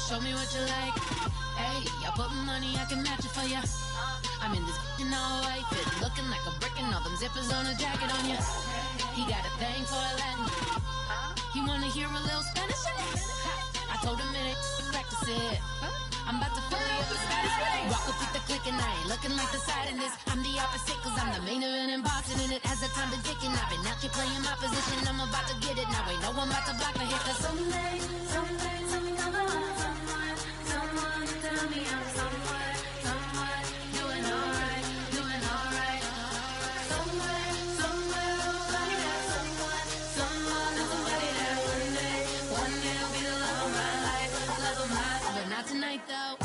show me what you like. Hey, I put money, I can match it for ya. I'm in this in all white fit, looking like a brick and all them zippers on a jacket on ya. He got a thing for a Latin. He wanna hear a little Spanish? I told him it ain't practice it. I'm about to fully up the status. Walk up with the click and I ain't looking like the side in this. I'm the opposite cause I'm the main event and boxing in it. As the time been ticking, I've been out here playing my position. I'm about to get it now, ain't no one about to block my hit. Cause someday, something come along. Someone to tell me I'm someone doing alright. Somewhere, somebody that someone is somebody that one day will be the love of my life, but not tonight though.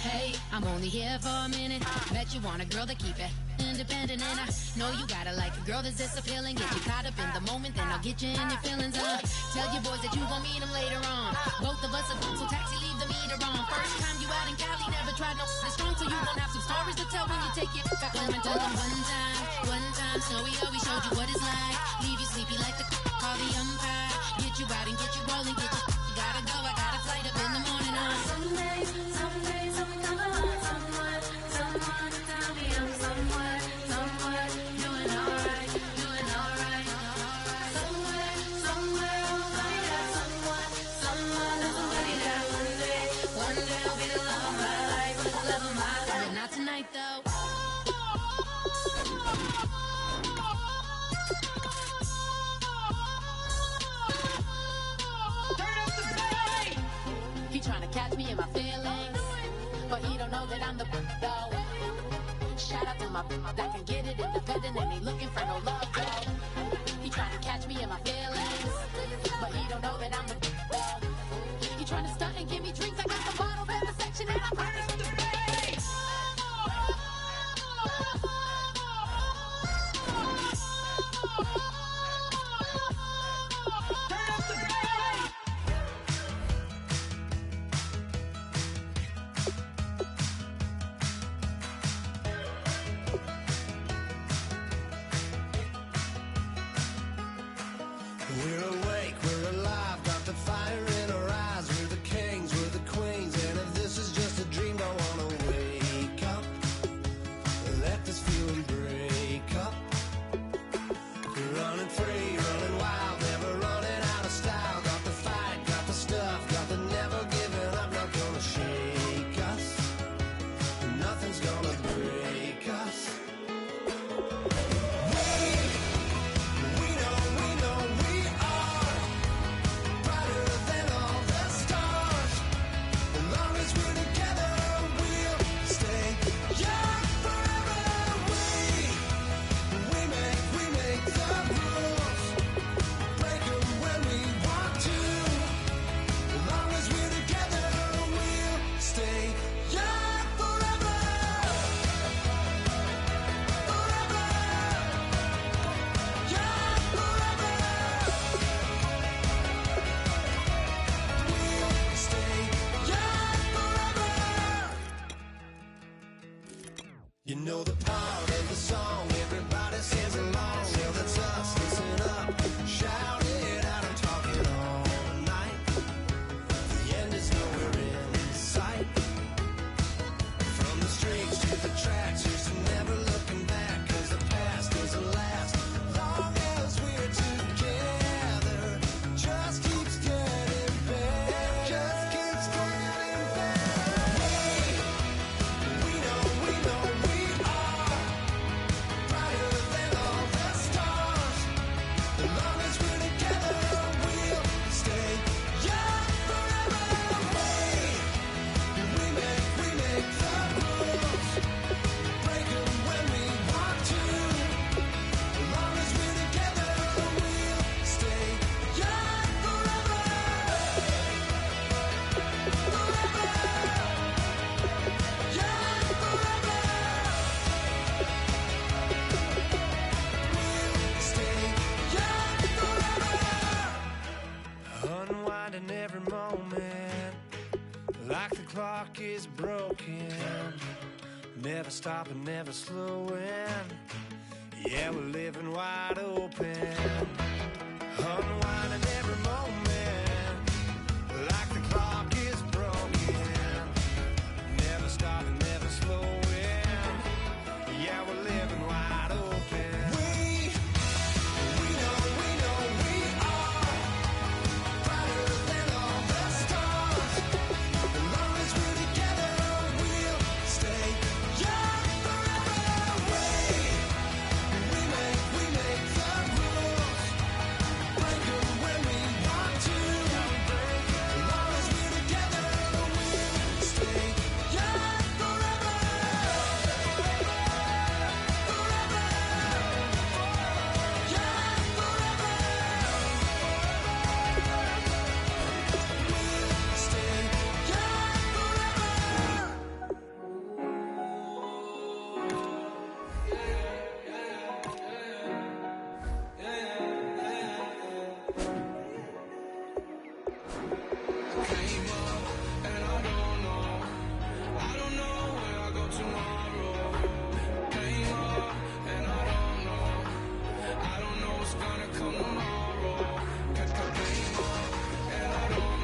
Hey, I'm only here for a minute. Bet you want a girl to keep it independent, and I know you gotta like a girl that's this appealing. Get you caught up in the moment, then I'll get you in your feelings. Tell your boys that you gon' meet them later on. Both of us are so taxi, leave the meter on. First time you out in Cali, never tried no strong, so you gon' have some stories to tell when you take it back home and tell them one time, Snowy always showed you what it's like. Leave you sleepy like the call the umpire. Get you out and get you rolling, get you gotta go, I got a flight up in the morning on someday, something come along. Someone tell me I'm someone doing alright. Somewhere, somebody that somebody that one day will be the love of my life, but not tonight though. He tryna catch me in my feelings, but he don't know that I'm the though. Shout out to my that can get it independent and ain't looking for no love though. He tryna catch me in my feelings, but he don't know that I'm the though. He tryna stunt and give me drinks. I got the bottles in the section and I'm hurting with the bass. We're awake, we're alive, got the fire in our eyes. We're the kings, we're the queens, and if this is just a dream, don't wanna wake up. Let this feeling break up. We're running free, running wild, never running out of style. Got the fight, got the stuff, got the never giving up. Not gonna shake us, nothing's gonna break us. You know the part of the song, everybody sings along. Well, that's us, listen up, shout it out, I'm talking all night. The end is nowhere in sight. From the streets to the tracks, here's to never looking back, cause the past doesn't last. Long as we're together, just keeps getting better. Just keeps getting better. We know brighter than all the stars. As long as we're together, we'll stay young forever. We make the rules, break them when we want to. As long as we're together, we'll stay young forever. Young forever. Unwinding every moment, like the clock is broken. Never stopping, never slowing. Yeah, we're living wide open. Unwinding every moment, like the clock is broken. Never stopping, never slowing. Yeah, we're living wide open. We know we are brighter than all the stars. As long as we're together, we'll stay young forever. We make the rules, break 'em when we want to. As long as we're together, we'll stay young forever. Forever, young forever. We'll stay young forever. Came up and I don't know where I go tomorrow. Came up and I don't know what's gonna come tomorrow. Came up and I don't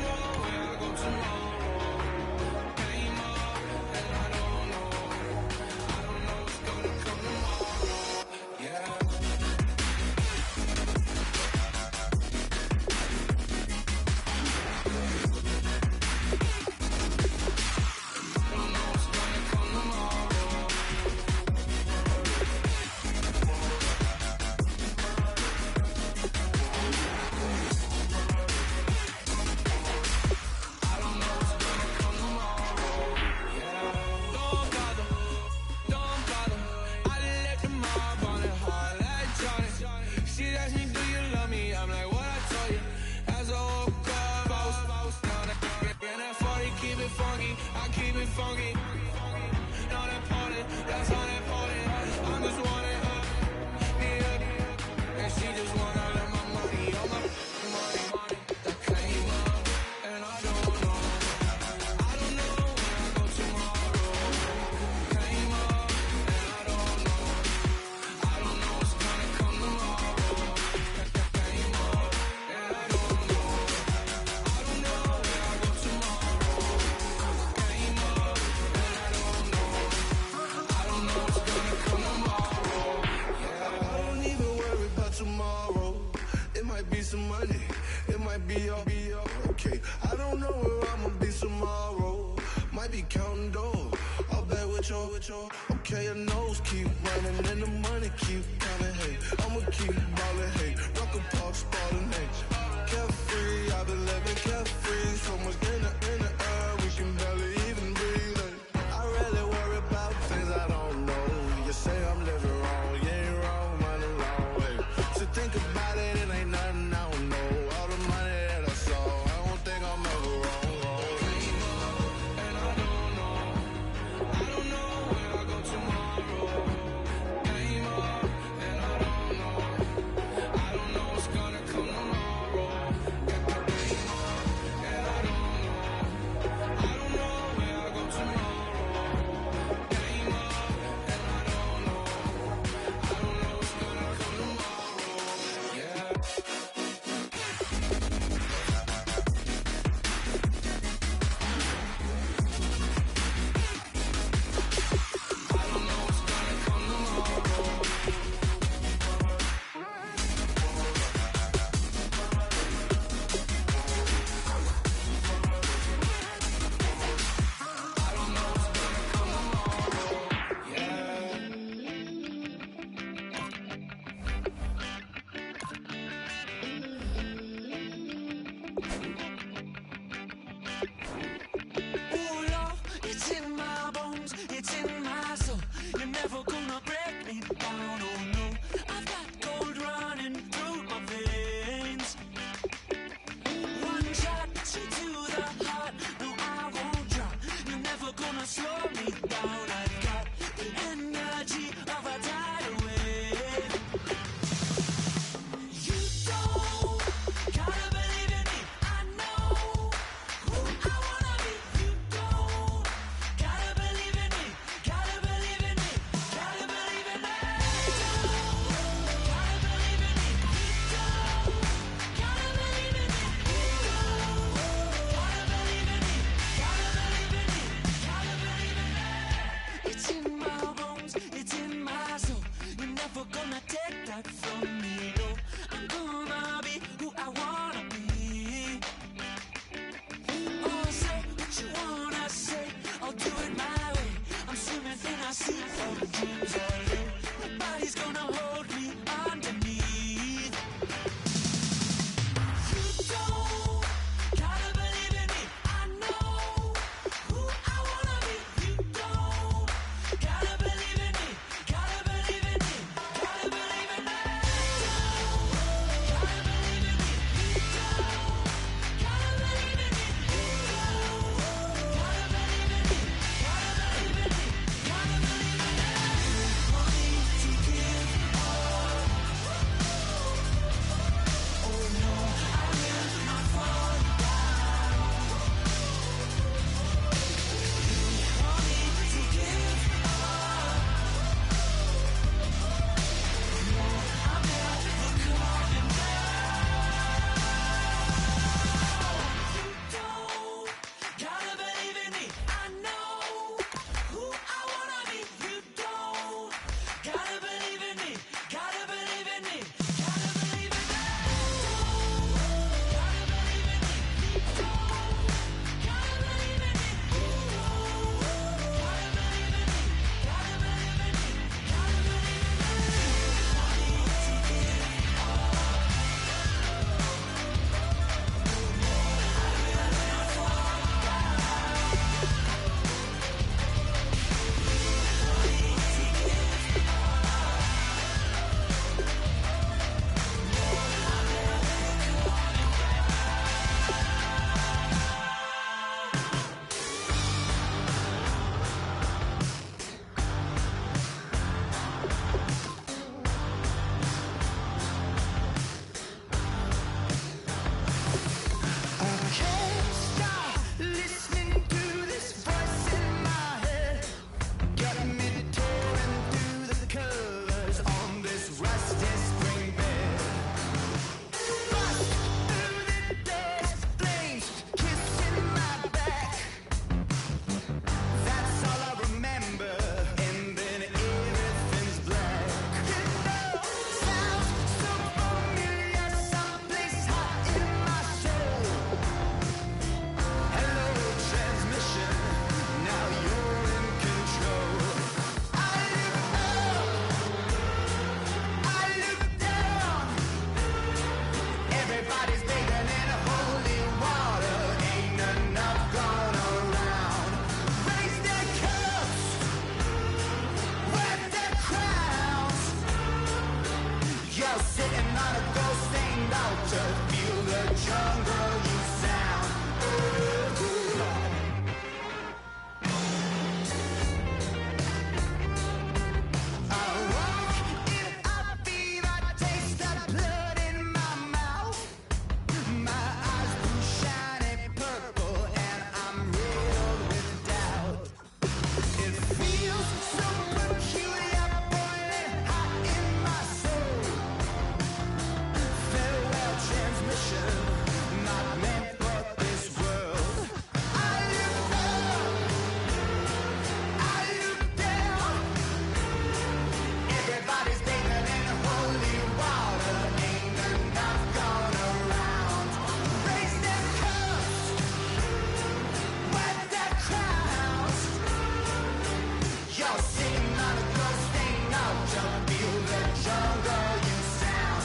know where I go tomorrow. Came up and I don't know what's gonna come tomorrow. Yeah. Don't bother. I done left them all on it hard like Johnny. She asked me, do you love me? I'm like, what I told you. As a old car boss, now that in that 40, keep it funky. I keep it funky. Know that party, that's how that party. I'm just wanting her, me up, and she just wanna let my money on my money. That came up, and I don't know where I go tomorrow. Came up, and I don't know what's gonna come tomorrow. Came up, and I don't know where I go tomorrow. Came up, and I don't know what's gonna come tomorrow. Yeah. I don't even worry about tomorrow. It might be some money, it might be all okay. I don't know where I'ma be tomorrow. Might be counting dough, I'll bet with your okay, your nose keep running and the money keep coming. Hey, I'ma keep ballin'. Hey, rock a park, spallin'. Hey, carefree, I've been living carefree. So much in the air, we can barely even breathe. Hey, I really worry about things I don't know. You say I'm living wrong, you ain't wrong, man, along way. So think about it, it ain't nothing I don't know. All the money that I saw, I don't think I'm ever wrong. Came up and I don't know where I go tomorrow. Came up and I don't know what's gonna come tomorrow. You're sitting on a gold-stained altar. Feel the jungle you sound. I walk in a fever, taste the blood in my mouth. My eyes blue shiny purple, and I'm riddled with doubt. It feels so peculiar, boiling hot in my soul. Farewell transmission, not meant for this world. I look up, I look down. Everybody's bathing in holy water, ain't enough gone around. Raise their cups, wipe their crowns. You're sitting on a gold-stained altar. Feel the jungle you sound.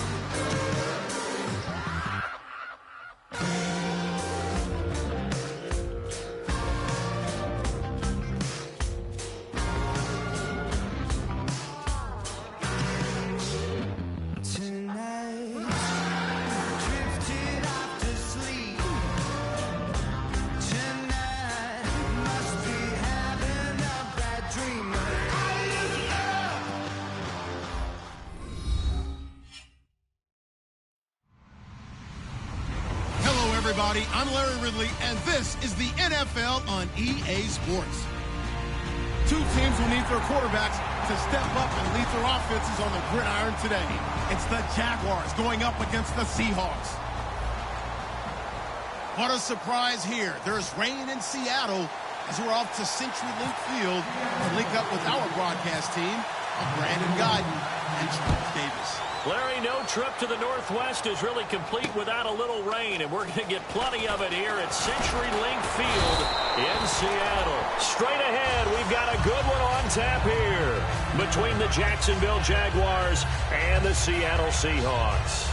Tonight, drifted off to sleep. Tonight, must be having a bad dream. I look up. Hello, everybody. I'm Larry Ridley, and this is the NFL on EA Sports. Two teams will need their quarterbacks to step up and lead their offenses on the gridiron today. It's the Jaguars going up against the Seahawks. What a surprise here. There's rain in Seattle as we're off to CenturyLink Field to link up with our broadcast team of Brandon Guyton and Charles Davis. Larry, no trip to the Northwest is really complete without a little rain, and we're going to get plenty of it here at CenturyLink Field in Seattle. Straight ahead, we've got a good one on tap here between the Jacksonville Jaguars and the Seattle Seahawks.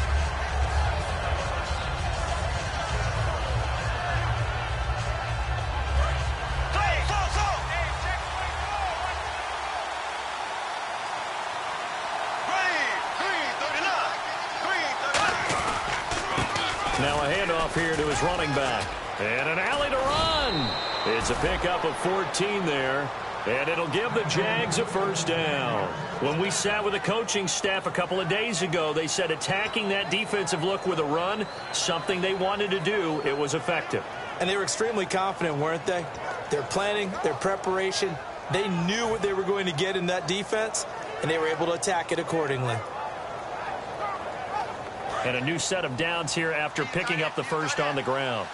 Now a handoff here to his running back. And an alley to run. It's a pickup of 14 there. And it'll give the Jags a first down. When we sat with the coaching staff a couple of days ago, they said attacking that defensive look with a run, something they wanted to do, it was effective. And they were extremely confident, weren't they? Their planning, their preparation, they knew what they were going to get in that defense, and they were able to attack it accordingly. And a new set of downs here after picking up the first on the ground.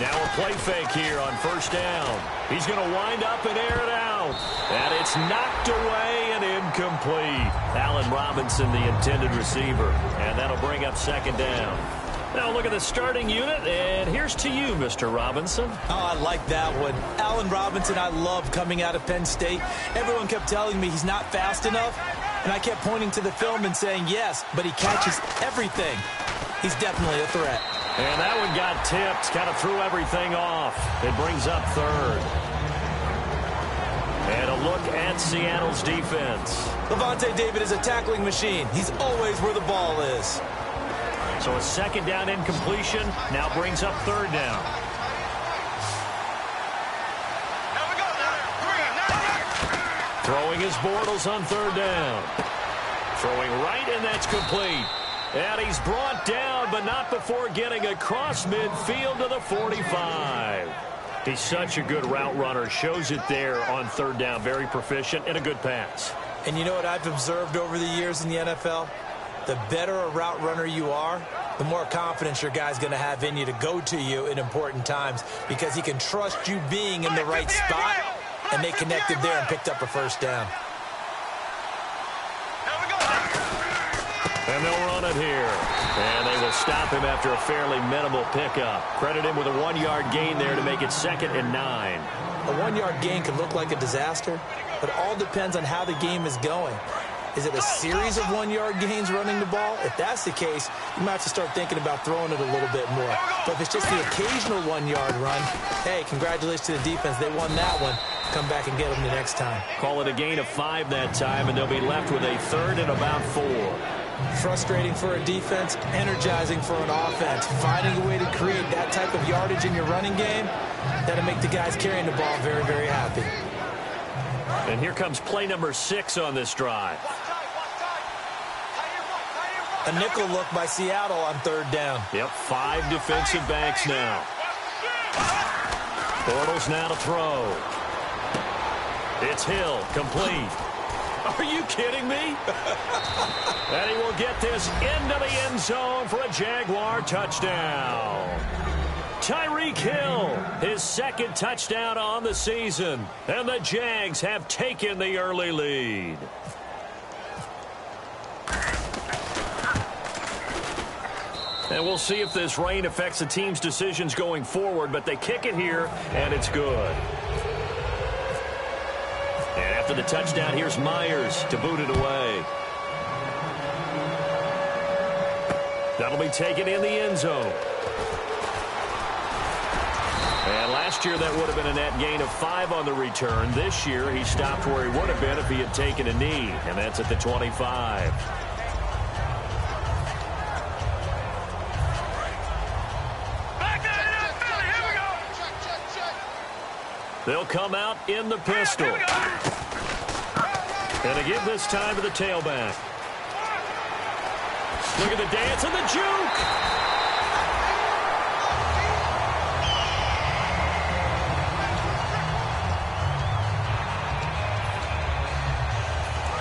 Now a play fake here on first down. He's going to wind up and air it out. And it's knocked away and incomplete. Allen Robinson, the intended receiver. And that'll bring up second down. Now look at the starting unit, and here's to you, Mr. Robinson. Oh, I like that one. Allen Robinson, I love coming out of Penn State. Everyone kept telling me he's not fast enough, and I kept pointing to the film and saying yes, but he catches everything. He's definitely a threat. And that one got tipped, kind of threw everything off. It brings up third. And a look at Seattle's defense. Levante David is a tackling machine. He's always where the ball is. So a second down incompletion now brings up third down. Throwing his Bortles on third down. Throwing right, and that's complete. And he's brought down, but not before getting across midfield to the 45. He's such a good route runner. Shows it there on third down. Very proficient and a good pass. And you know what I've observed over the years in the NFL? The better a route runner you are, the more confidence your guy's going to have in you to go to you in important times because he can trust you being in the right spot, and they connected there and picked up a first down. And they'll run it here. And they will stop him after a fairly minimal pickup. Credit him with a 1-yard gain there to make it 2nd and 9. A 1-yard gain can look like a disaster, but it all depends on how the game is going. Is it a series of 1-yard gains running the ball? If that's the case, you might have to start thinking about throwing it a little bit more. But if it's just the occasional 1-yard run, hey, congratulations to the defense. They won that one. Come back and get them the next time. Call it a gain of 5 that time, and they'll be left with a 3rd and about 4. Frustrating for a defense, energizing for an offense. Finding a way to create that type of yardage in your running game, that'll make the guys carrying the ball very, very happy. And here comes play number 6 on this drive. A nickel look by Seattle on 3rd down. Yep, 5 defensive backs now. Bortles now to throw. It's Hill, complete. Are you kidding me? And he will get this into the end zone for a Jaguar touchdown. Tyreek Hill, his 2nd touchdown on the season. And the Jags have taken the early lead. And we'll see if this rain affects the team's decisions going forward, but they kick it here, and it's good. And after the touchdown, here's Myers to boot it away. That'll be taken in the end zone. And last year, that would have been a net gain of 5 on the return. This year, he stopped where he would have been if he had taken a knee, and that's at the 25. They'll come out in the pistol. And they give this time to the tailback. Look at the dance and the juke.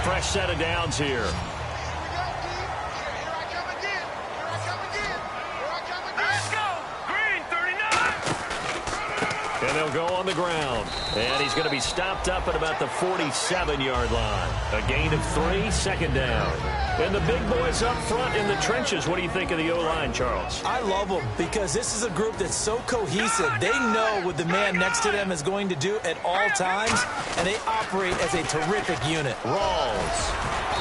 Fresh set of downs here. And they'll go on the ground. And he's going to be stopped up at about the 47-yard line. A gain of 3, 2nd down. And the big boys up front in the trenches. What do you think of the O-line, Charles? I love them because this is a group that's so cohesive. They know what the man next to them is going to do at all times, and they operate as a terrific unit. Rawls.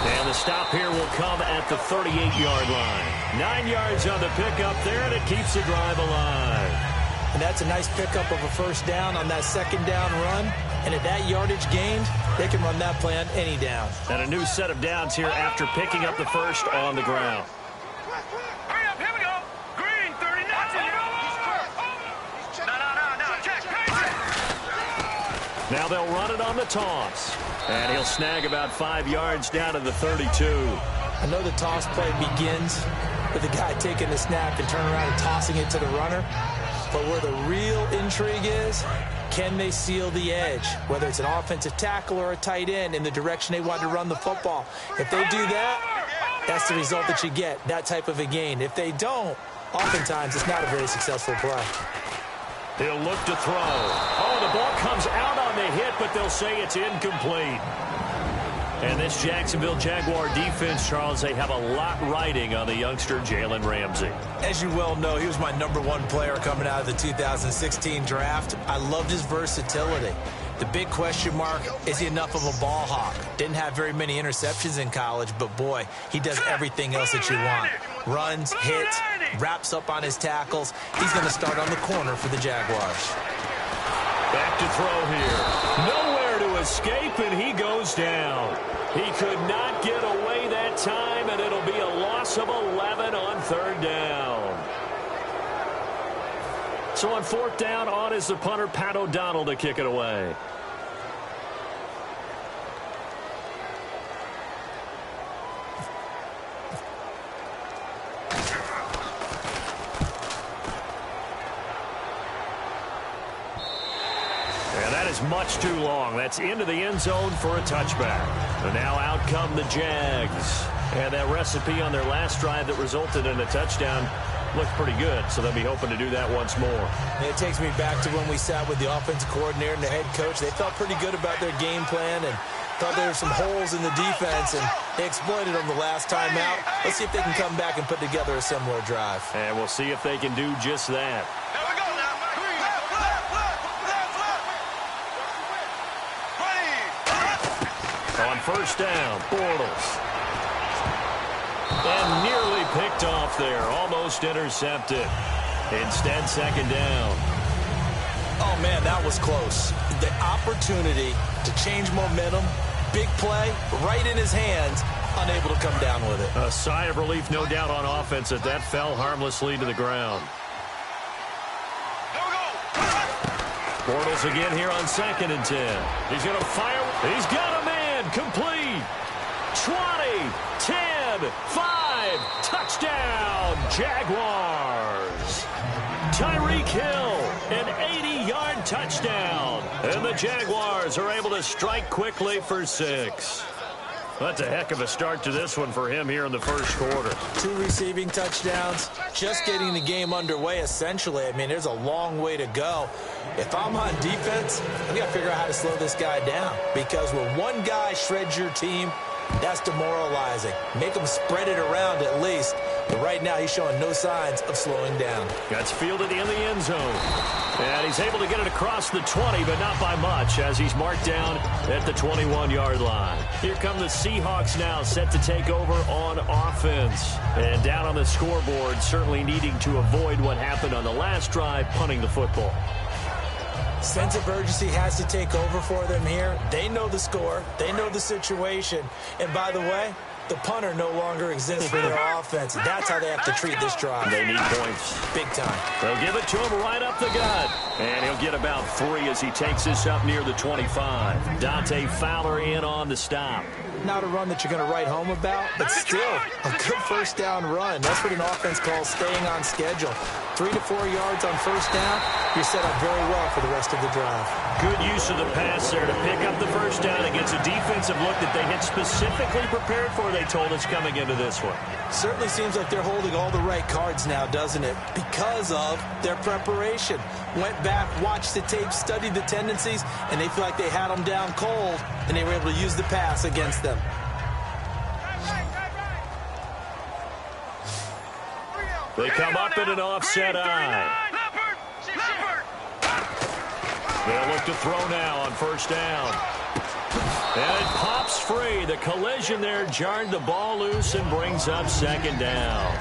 And the stop here will come at the 38-yard line. 9 yards on the pickup there, and it keeps the drive alive. And that's a nice pickup of a 1st down on that 2nd down run. And at that yardage gained, they can run that play on any down. And a new set of downs here after picking up the 1st on the ground. Hurry up, here we go. Green, 39. No. Now they'll run it on the toss. And he'll snag about 5 yards down to the 32. I know the toss play begins with the guy taking the snap and turning around and tossing it to the runner. But where the real intrigue is, can they seal the edge? Whether it's an offensive tackle or a tight end in the direction they want to run the football. If they do that, that's the result that you get, that type of a gain. If they don't, oftentimes it's not a very successful play. He'll look to throw. Oh, the ball comes out on the hit, but they'll say it's incomplete. And this Jacksonville Jaguar defense, Charles, they have a lot riding on the youngster Jalen Ramsey. As you well know, he was my #1 player coming out of the 2016 draft. I loved his versatility. The big question mark, is he enough of a ball hawk? Didn't have very many interceptions in college, but boy, he does everything else that you want. Runs, hits, wraps up on his tackles. He's going to start on the corner for the Jaguars. Back to throw here. Nowhere to escape, and he goes down. He could not get away that time, and it'll be a loss of 11 on 3rd down. So on 4th down, on is the punter, Pat O'Donnell, to kick it away. Much too long. That's into the end zone for a touchback. And now out come the Jags. And that recipe on their last drive that resulted in a touchdown looked pretty good, so they'll be hoping to do that once more. And it takes me back to when we sat with the offensive coordinator and the head coach. They felt pretty good about their game plan and thought there were some holes in the defense, and they exploited them the last time out. Let's see if they can come back and put together a similar drive. And we'll see if they can do just that. On first down. Bortles. And nearly picked off there. Almost intercepted. Instead, second down. Oh, man, that was close. The opportunity to change momentum, big play, right in his hands, unable to come down with it. A sigh of relief, no doubt, on offense that fell harmlessly to the ground. Bortles again here on 2nd and 10. He's going to fire. He's got a man. Complete. 20, 10, 5. Touchdown, Jaguars. Tyreek Hill, an 80-yard touchdown. And the Jaguars are able to strike quickly for 6. That's a heck of a start to this one for him here in the first quarter. 2 receiving touchdowns, just getting the game underway, essentially. I mean, there's a long way to go. If I'm on defense, I've got to figure out how to slow this guy down. Because when one guy shreds your team, that's demoralizing. Make him spread it around at least. But right now, he's showing no signs of slowing down. Gets fielded in the end zone. And he's able to get it across the 20, but not by much, as he's marked down at the 21-yard line. Here come the Seahawks now, set to take over on offense. And down on the scoreboard, certainly needing to avoid what happened on the last drive, punting the football. Sense of urgency has to take over for them here. They know the score. They know the situation. And by the way, the punter no longer exists for their offense. That's how they have to treat this drive. They need points. Big time. They'll give it to him right up the gut. And he'll get about 3 as he takes this up near the 25. Dante Fowler in on the stop. Not a run that you're going to write home about, but still a good first down run. That's what an offense calls staying on schedule. 3 to 4 yards on first down, you're set up very well for the rest of the drive. Good use of the pass there to pick up the first down against a defensive look that they had specifically prepared for, they told us, coming into this one. Certainly seems like they're holding all the right cards now, doesn't it? Because of their preparation. Went back, watched the tape, studied the tendencies, and they feel like they had them down cold, and they were able to use the pass against them. They come up in an offset eye. They'll look to throw now on first down. And it pops free. The collision there jarred the ball loose and brings up second down.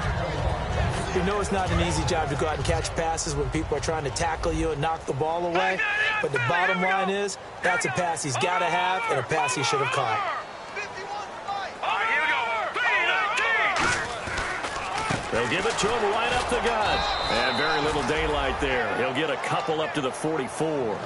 You know it's not an easy job to go out and catch passes when people are trying to tackle you and knock the ball away. But the bottom line is, that's a pass he's got to have and a pass he should have caught. They'll give it to him right up the gut. And very little daylight there. He'll get a couple up to the 44.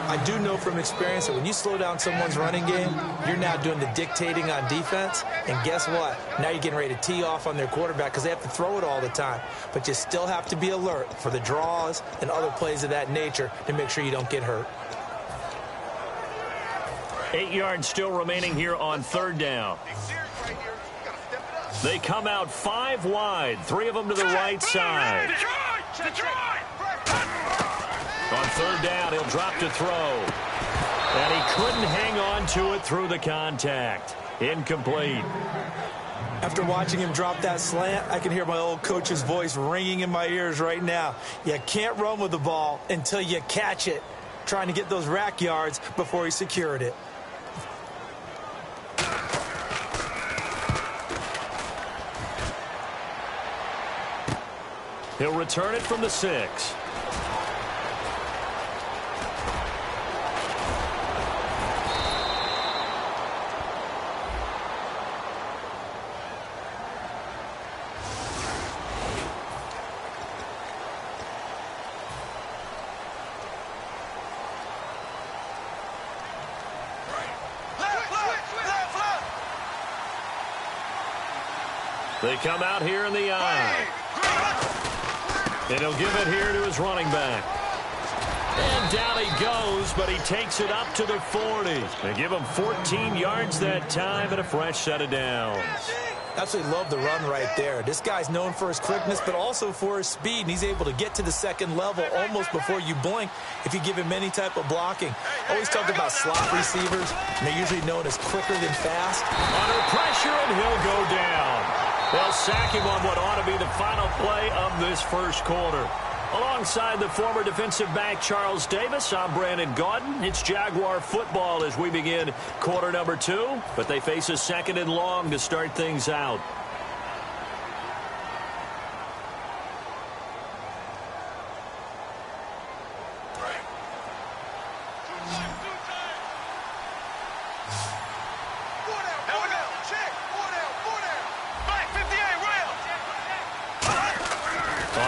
I do know from experience that when you slow down someone's running game, you're now doing the dictating on defense. And guess what? Now you're getting ready to tee off on their quarterback because they have to throw it all the time. But you still have to be alert for the draws and other plays of that nature to make sure you don't get hurt. 8 yards still remaining here on third down. They come out 5 wide, 3 of them to the right side. On third down, he'll drop to throw. And he couldn't hang on to it through the contact. Incomplete. After watching him drop that slant, I can hear my old coach's voice ringing in my ears right now. You can't run with the ball until you catch it. Trying to get those rack yards before he secured it. He'll return it from the 6. They come out here in the eye. And he'll give it here to his running back. And down he goes, but he takes it up to the 40. They give him 14 yards that time and a fresh set of downs. Absolutely love the run right there. This guy's known for his quickness, but also for his speed, and he's able to get to the second level almost before you blink if you give him any type of blocking. Always talk about slot receivers, and they're usually known as quicker than fast. Under pressure, and he'll go down. They'll sack him on what ought to be the final play of this first quarter. Alongside the former defensive back Charles Davis, I'm Brandon Gaudin. It's Jaguar football as we begin quarter number 2, but they face a second and long to start things out.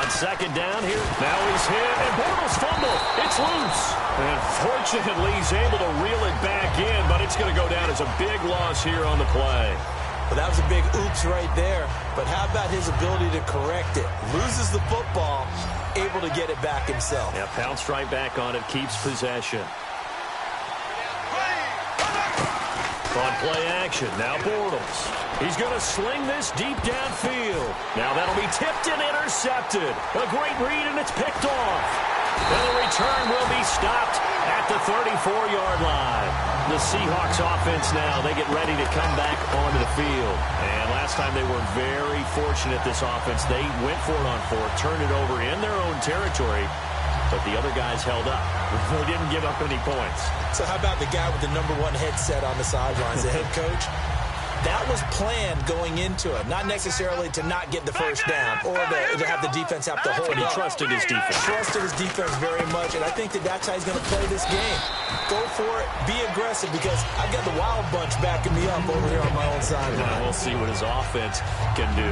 Second down here. Now he's hit, and Bortles fumble. It's loose. And fortunately, he's able to reel it back in, but it's going to go down as a big loss here on the play. Well, that was a big oops right there. But how about his ability to correct it? Loses the football, able to get it back himself. Yeah, pounced right back on it, keeps possession. On play action, now Bortles. He's going to sling this deep downfield. Now that'll be tipped and intercepted. A great read, and it's picked off. And the return will be stopped at the 34-yard line. The Seahawks offense now, they get ready to come back onto the field. And last time they were very fortunate, this offense. They went for it on 4th, turned it over in their own territory. But the other guys held up. They didn't give up any points. So how about the guy with the #1 headset on the sidelines, the head coach? That was planned going into it, not necessarily to not get the first down or to have the defense have to hold But he up. trusted his defense. Trusted his defense very much, and I think that's how he's going to play this game. Go for it, be aggressive, because I've got the wild bunch backing me up over here on my own sideline. Now we'll see what his offense can do.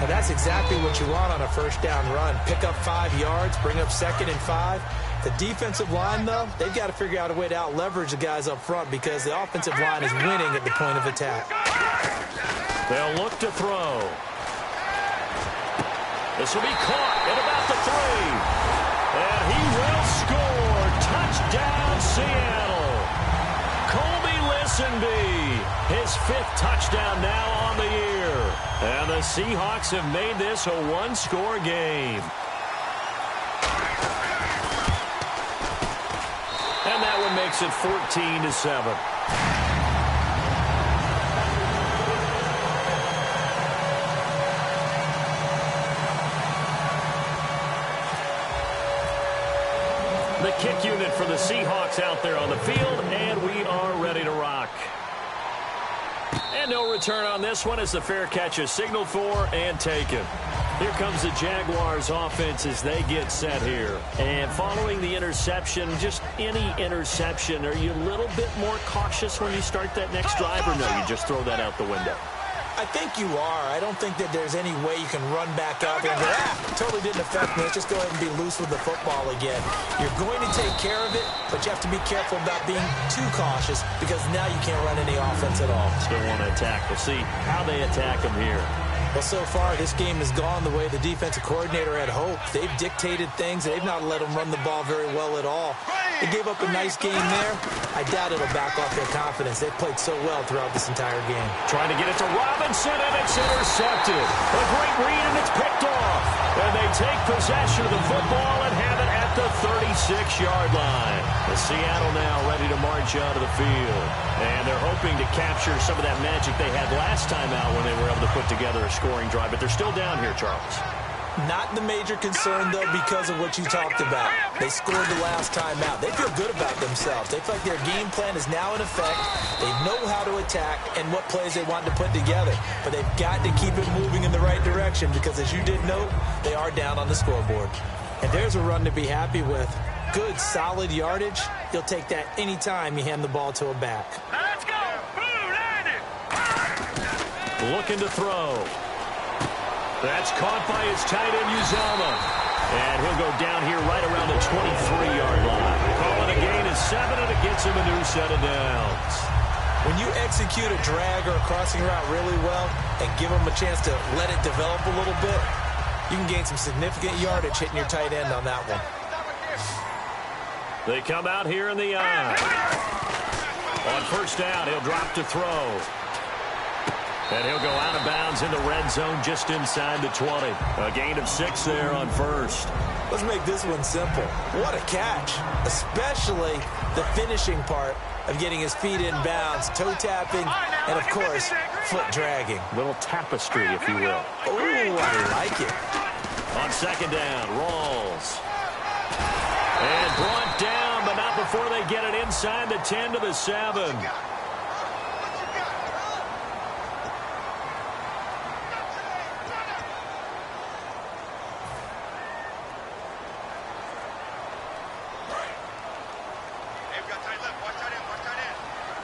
And that's exactly what you want on a first down run. Pick up 5 yards, bring up 2nd and 5. The defensive line, though, they've got to figure out a way to out-leverage the guys up front because the offensive line is winning at the point of attack. They'll look to throw. This will be caught at about the 3. And he will score. Touchdown, Seattle. Colby Listenby, his 5th touchdown now on the year. And the Seahawks have made this a 1-score game. And that one makes it 14-7. The kick unit for the Seahawks out there on the field, and we are ready to rock. And no return on this one as the fair catch is signaled for and taken. Here comes the Jaguars offense as they get set here. And following the interception, just any interception, are you a little bit more cautious when you start that next drive, or no, you just throw that out the window? I think you are. I don't think that there's any way you can run back up and go, totally didn't affect me. Let's just go ahead and be loose with the football again. You're going to take care of it, but you have to be careful about being too cautious because now you can't run any offense at all. Still want to attack. We'll see how they attack them here. Well, so far, this game has gone the way the defensive coordinator had hoped. They've dictated things. They've not let them run the ball very well at all. They gave up a nice game there. I doubt it'll back off their confidence. They've played so well throughout this entire game. Trying to get it to Robinson, and it's intercepted. A great read, and it's picked off. And they take possession of the football and have it at the 36-yard line. The Seattle now ready to march out of the field. And they're hoping to capture some of that magic they had last time out when they were able to put together a scoring drive. But they're still down here, Charles. Not the major concern, though, because of what you talked about. They scored the last time out. They feel good about themselves. They feel like their game plan is now in effect. They know how to attack and what plays they want to put together. But they've got to keep it moving in the right direction because, as you did note, they are down on the scoreboard. And there's a run to be happy with. Good, solid yardage. You'll take that any time you hand the ball to a back. Let's go. Boom, landed. Looking to throw. That's caught by his tight end, Uzama. And he'll go down here right around the 23-yard line. Calling a gain of 7, and it gets him a new set of downs. When you execute a drag or a crossing route really well and give them a chance to let it develop a little bit, you can gain some significant yardage hitting your tight end on that one. They come out here in the eye. On first down, he'll drop to throw. And he'll go out of bounds in the red zone just inside the 20. A gain of 6 there on first. Let's make this one simple. What a catch, especially the finishing part of getting his feet in bounds, toe tapping, and, of course, foot dragging. Little tapestry, if you will. Oh, I like it. On second down, Rawls. And brought down, but not before they get it inside the 10 to the 7.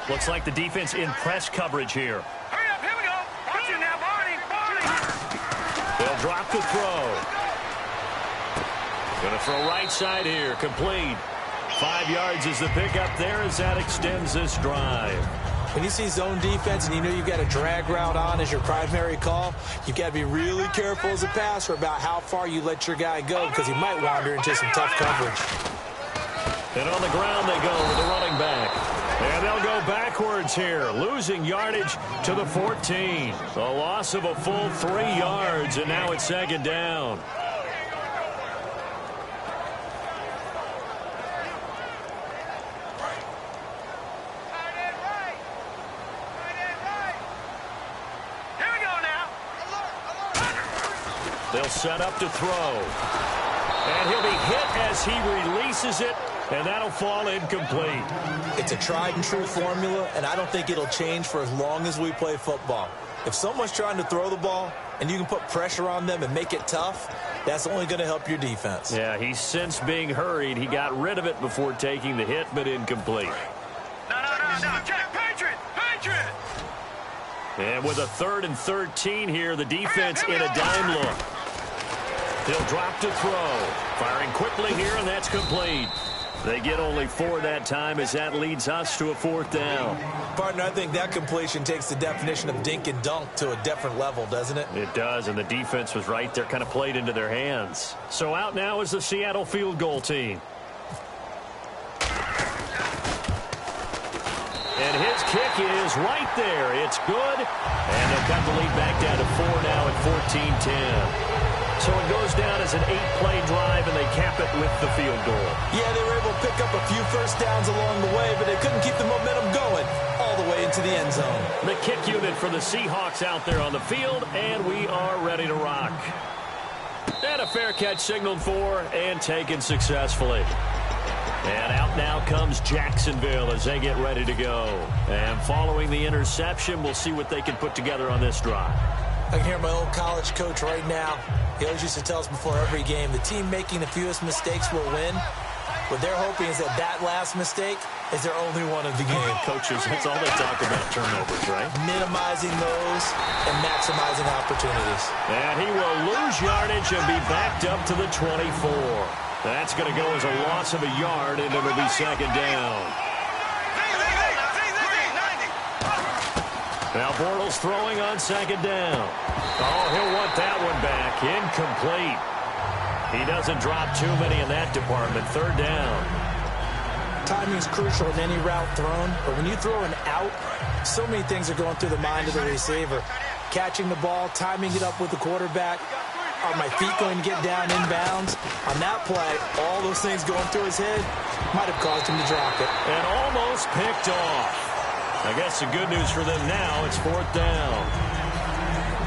Looks like the defense in press coverage here. Hurry up, here we go. Watch it now, Barney. They'll drop the throw. Going to throw right side here, complete. 5 yards is the pickup there as that extends this drive. When you see zone defense and you know you've got a drag route on as your primary call, you've got to be really careful as a passer about how far you let your guy go because he might wander into some tough coverage. And on the ground they go with the running back. And they'll go backwards here, losing yardage to the 14. A loss of a full 3 yards, and now it's second down. Here we go now. They'll set up to throw. And he'll be hit as he releases it. And that'll fall incomplete. It's a tried and true formula, and I don't think it'll change for as long as we play football. If someone's trying to throw the ball and you can put pressure on them and make it tough, that's only going to help your defense. Yeah, he's since being hurried. He got rid of it before taking the hit, but incomplete. No, Jack, Patriot. And with a 3rd and 13 here, the defense in a dime look. He'll drop to throw. Firing quickly here, and that's complete. They get only 4 that time as that leads us to a 4th down. Partner, I think that completion takes the definition of dink and dunk to a different level, doesn't it? It does, and the defense was right there, kind of played into their hands. So out now is the Seattle field goal team. And his kick is right there. It's good, and they'll cut the lead back down to 4 now at 14-10. So it goes down as an 8-play drive, and they cap it with the field goal. Yeah, they were able to pick up a few first downs along the way, but they couldn't keep the momentum going all the way into the end zone. The kick unit for the Seahawks out there on the field, and we are ready to rock. And a fair catch signaled for and taken successfully. And out now comes Jacksonville as they get ready to go. And following the interception, we'll see what they can put together on this drive. I can hear my old college coach right now. He always used to tell us before every game, the team making the fewest mistakes will win. What they're hoping is that that last mistake is their only one of the game. Coaches, that's all they talk about, turnovers, right? Minimizing those and maximizing opportunities. And he will lose yardage and be backed up to the 24. That's going to go as a loss of a yard, and it'll be second down. Now Bortles throwing on second down. Oh, he'll want that one back. Incomplete. He doesn't drop too many in that department. Third down. Timing is crucial in any route thrown, but when you throw an out, so many things are going through the mind of the receiver. Catching the ball, timing it up with the quarterback. Are my feet going to get down inbounds? On that play, all those things going through his head might have caused him to drop it. And almost picked off. I guess the good news for them now, it's 4th down.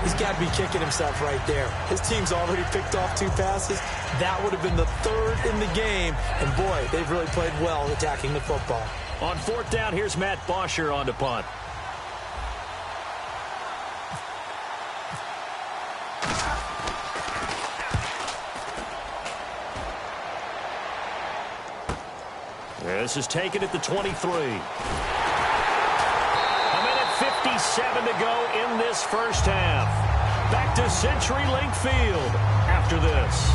He's got to be kicking himself right there. His team's already picked off 2 passes. That would have been the 3rd in the game. And, boy, they've really played well attacking the football. On 4th down, here's Matt Bosher on to punt. This is taken at the 23. 57 to go in this first half. Back to CenturyLink Field after this.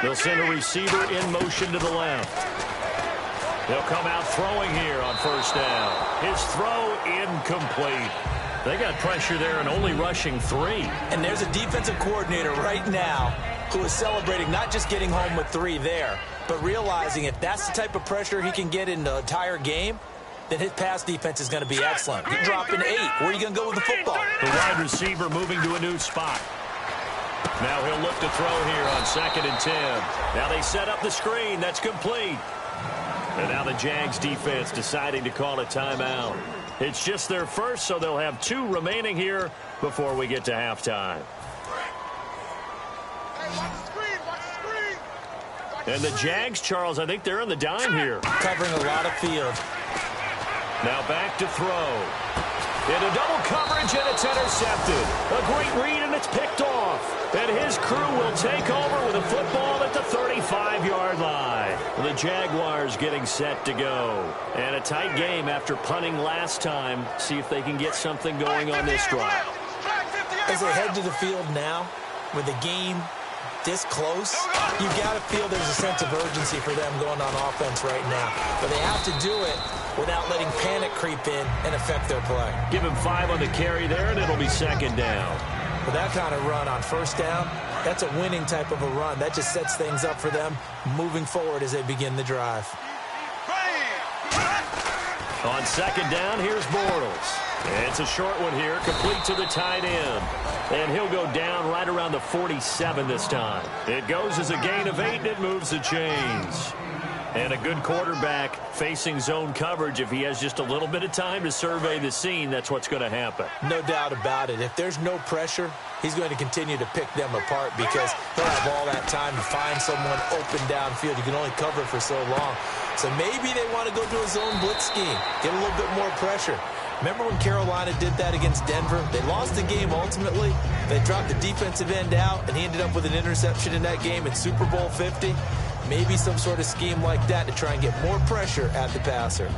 They'll send a receiver in motion to the left. They'll come out throwing here on first down. His throw incomplete. They got pressure there and only rushing 3. And there's a defensive coordinator right now who is celebrating not just getting home with 3 there, but realizing if that's the type of pressure he can get in the entire game, then his pass defense is going to be excellent. You're dropping 8. Where are you going to go with the football? The wide receiver moving to a new spot. Now he'll look to throw here on 2nd and 10. Now they set up the screen. That's complete. And now the Jags defense deciding to call a timeout. It's just their first, so they'll have 2 remaining here before we get to halftime. And the Jags, Charles, I think they're on the dime here. Covering a lot of field. Now back to throw. Into double coverage, and it's intercepted. A great read, and it's picked off. And his crew will take over with a football at the 35-yard line. The Jaguars getting set to go. And a tight game after punting last time. See if they can get something going on this drive. As they head to the field now, with the game this close, you got to feel there's a sense of urgency for them going on offense right now. But they have to do it without letting panic creep in and affect their play. Give him 5 on the carry there, and it'll be 2nd down. With that kind of run on 1st down, that's a winning type of a run. That just sets things up for them moving forward as they begin the drive. On 2nd down, here's Bortles. It's a short one here, complete to the tight end. And he'll go down right around the 47 this time. It goes as a gain of 8, and it moves the chains. And a good quarterback facing zone coverage. If he has just a little bit of time to survey the scene, that's what's going to happen. No doubt about it. If there's no pressure, he's going to continue to pick them apart because he'll have all that time to find someone open downfield. You can only cover for so long. So maybe they want to go to a zone blitz scheme, get a little bit more pressure. Remember when Carolina did that against Denver? They lost the game ultimately. They dropped the defensive end out, and he ended up with an interception in that game in Super Bowl 50. Maybe some sort of scheme like that to try and get more pressure at the passer.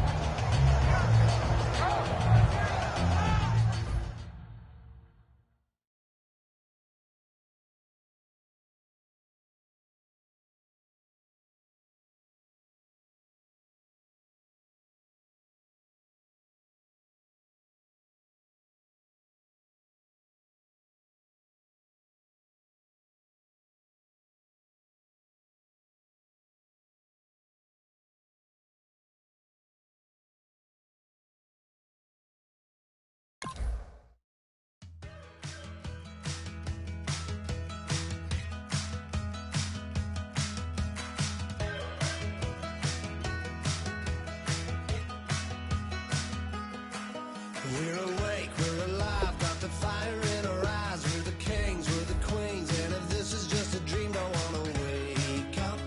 We're awake, we're alive, got the fire in our eyes. We're the kings, we're the queens, and if this is just a dream, don't wanna wake up.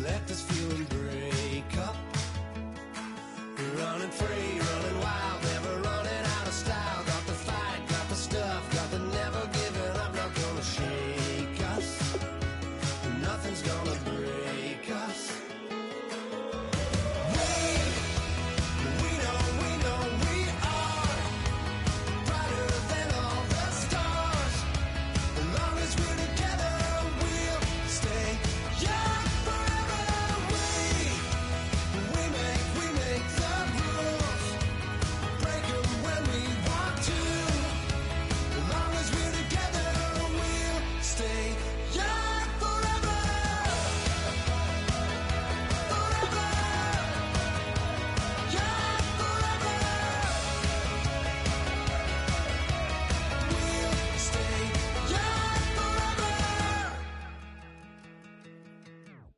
Let this feeling break up. We're running free, running wild, never running out of style. Got the fight, got the stuff, got the never giving up. Not gonna shake us, nothing's gonna break us.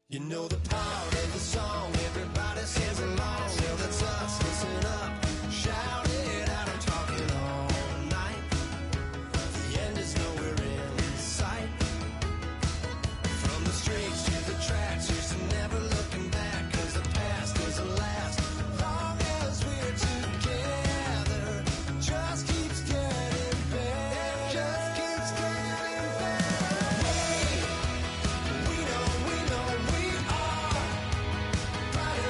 You know the part of the song, everybody sings along. Well, that's us, listen up, shout it out, I'm talking all night. The end is nowhere in sight. From the streets to the tracks, here's to never looking back, 'cause the past doesn't last. Long as we're together, just keeps getting better, just keeps getting better. We know we are brighter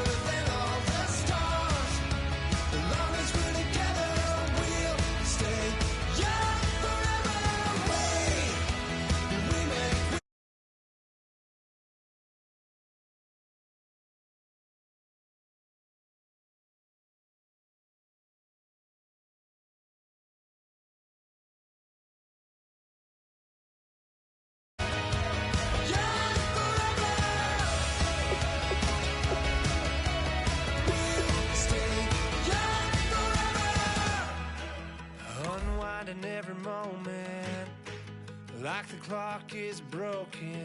like the clock is broken,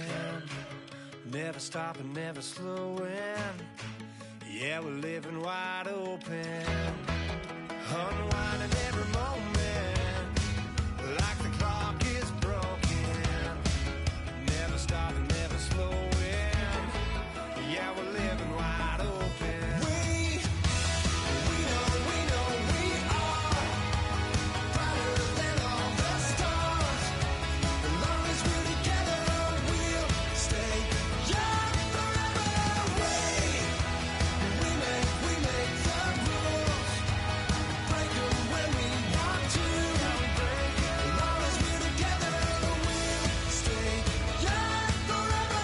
never stopping, never slowing. Yeah, we're living wide open, unwinding every moment, like the clock is broken, never stopping, never slowing. Yeah, we're living wide open. We know we are brighter than all the stars. As long as we're together, we'll stay young forever. We make the rules, break them when we want to. As long as we're together, we'll stay young forever.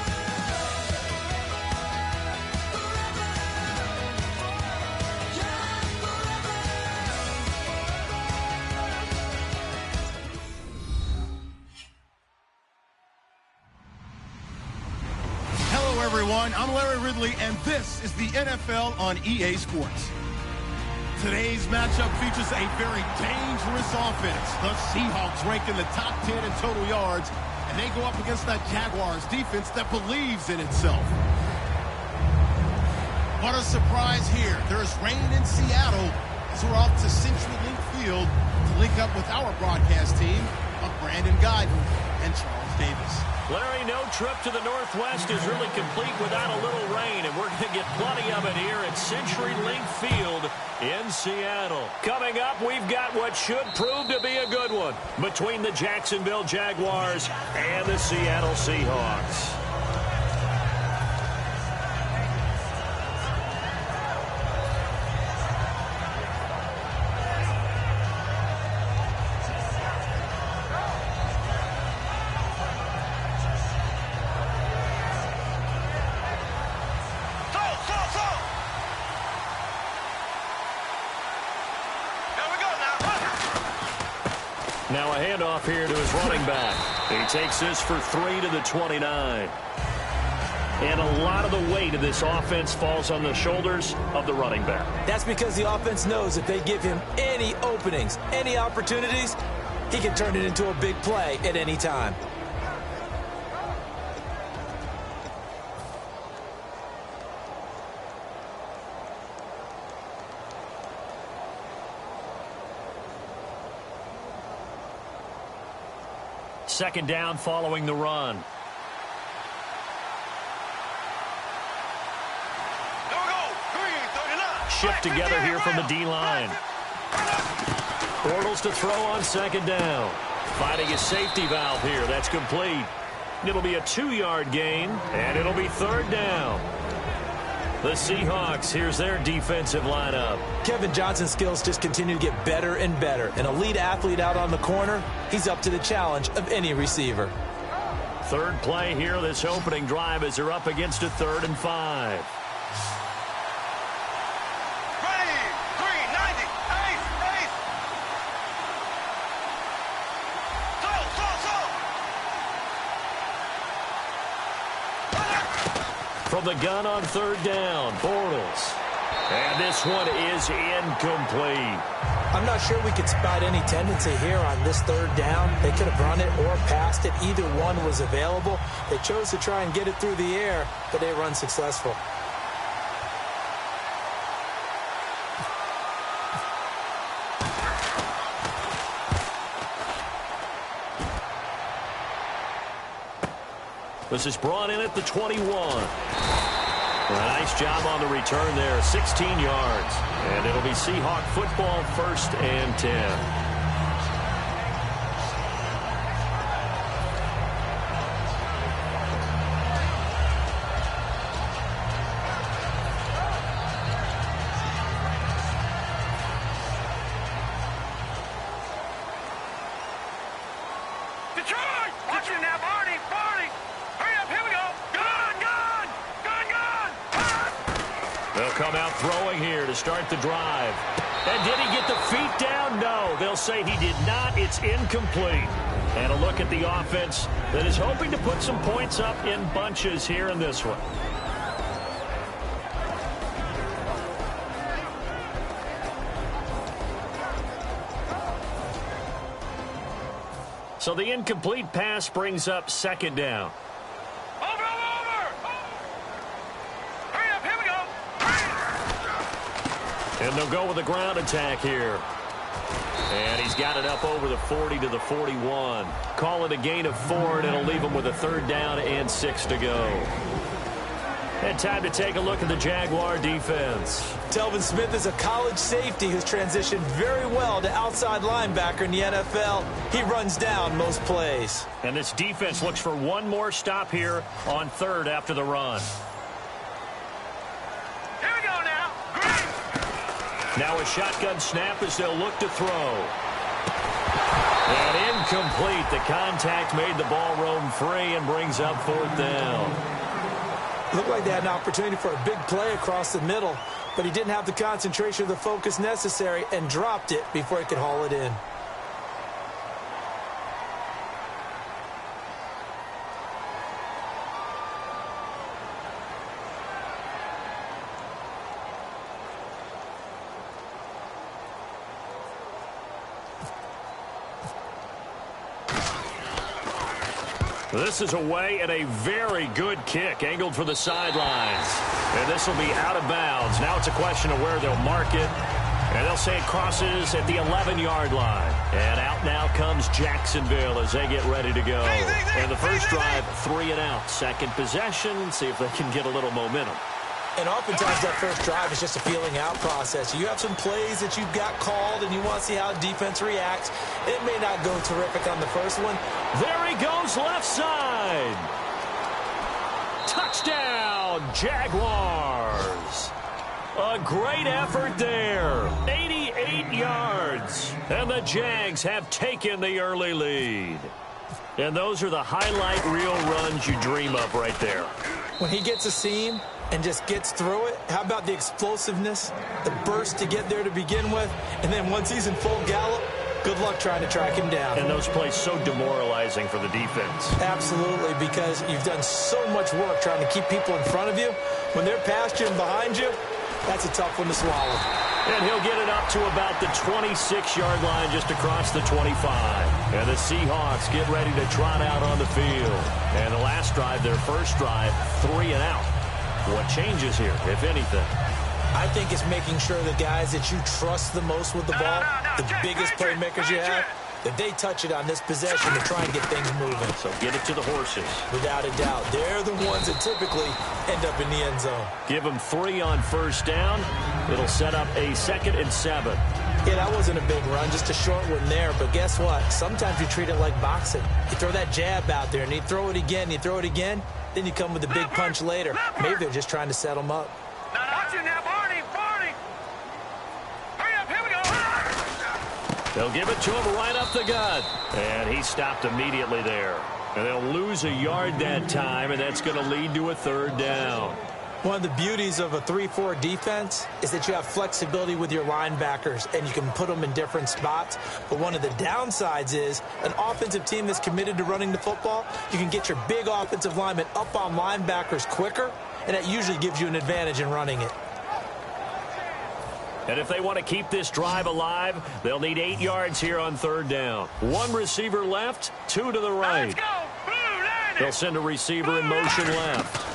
Hello, everyone. I'm Larry Ridley, and this is the NFL on EA Sports. Today's matchup features a very dangerous offense. The Seahawks rank in the top 10 in total yards, and they go up against that Jaguars defense that believes in itself. What a surprise here. There's rain in Seattle as we're off to CenturyLink Field to link up with our broadcast team of Brandon Guyton and Charles Davis. Larry, no trip to the Northwest is really complete without a little rain, and we're going to get plenty of it here at CenturyLink Field in Seattle. Coming up, we've got what should prove to be a good one between the Jacksonville Jaguars and the Seattle Seahawks. Now a handoff here to his running back. He takes this for 3 to the 29. And a lot of the weight of this offense falls on the shoulders of the running back. That's because the offense knows if they give him any openings, any opportunities, he can turn it into a big play at any time. Second down following the run. Shift together here from the D-line. Bortles to throw on second down. Finding a safety valve here. That's complete. It'll be a 2-yard gain, and it'll be third down. The Seahawks, here's their defensive lineup. Kevin Johnson's skills just continue to get better and better. An elite athlete out on the corner, he's up to the challenge of any receiver. Third play here, this opening drive, as they're up against a 3rd and 5. From the gun on third down, Bortles. And this one is incomplete. I'm not sure we could spot any tendency here on this third down. They could have run it or passed it. Either one was available. They chose to try and get it through the air, but they run successful. This is brought in at the 21. Nice job on the return there, 16 yards. And it'll be Seahawk football, 1st and 10. Come out throwing here to start the drive. And did he get the feet down? No, they'll say he did not. It's incomplete. And a look at the offense that is hoping to put some points up in bunches here in this one. So the incomplete pass brings up second down. Over. Hurry up, here we go. And they'll go with a ground attack here. And he's got it up over the 40 to the 41. Call it a gain of 4, and it'll leave him with a third down and 6 to go. And time to take a look at the Jaguar defense. Telvin Smith is a college safety who's transitioned very well to outside linebacker in the NFL. He runs down most plays. And this defense looks for one more stop here on third after the run. Here we go now. Now a shotgun snap as they'll look to throw. And incomplete. The contact made the ball roam free and brings up fourth down. Looked like they had an opportunity for a big play across the middle, but he didn't have the concentration or the focus necessary and dropped it before he could haul it in. This is away at a very good kick, angled for the sidelines. And this will be out of bounds. Now it's a question of where they'll mark it. And they'll say it crosses at the 11-yard line. And out now comes Jacksonville as they get ready to go. And the first drive, 3 and out. Second possession, see if they can get a little momentum. And oftentimes that first drive is just a feeling out process. You have some plays that you've got called and you want to see how defense reacts. It may not go terrific on the first one. There he goes, left side. Touchdown, Jaguars. A great effort there. 88 yards. And the Jags have taken the early lead. And those are the highlight reel runs you dream of right there. When he gets a seam and just gets through it, how about the explosiveness, the burst to get there to begin with, and then once he's in full gallop, good luck trying to track him down. And those plays so demoralizing for the defense. Absolutely, because you've done so much work trying to keep people in front of you. When they're past you and behind you, that's a tough one to swallow. And he'll get it up to about the 26-yard line just across the 25. And the Seahawks get ready to trot out on the field. And the last drive, their first drive, 3 and out. What changes here, if anything? I think it's making sure the guys that you trust the most with the ball, the biggest playmakers you have, that they touch it on this possession to try and get things moving. So get it to the horses. Without a doubt. They're the ones that typically end up in the end zone. Give them 3 on first down. It'll set up a 2nd and 7. Yeah, that wasn't a big run, just a short one there. But guess what? Sometimes you treat it like boxing. You throw that jab out there, and you throw it again, you throw it again, then you come with a big punch later. Maybe they're just trying to set them up. Watch it now, Barney. Hurry up, here we go. They'll give it to him right up the gut. And he stopped immediately there. And they'll lose a yard that time, and that's going to lead to a third down. One of the beauties of a 3-4 defense is that you have flexibility with your linebackers, and you can put them in different spots. But one of the downsides is an offensive team that's committed to running the football, you can get your big offensive linemen up on linebackers quicker, and that usually gives you an advantage in running it. And if they want to keep this drive alive, they'll need 8 yards here on third down. 1 receiver left, 2 to the right. Let's go. Blue line. They'll send a receiver in motion left.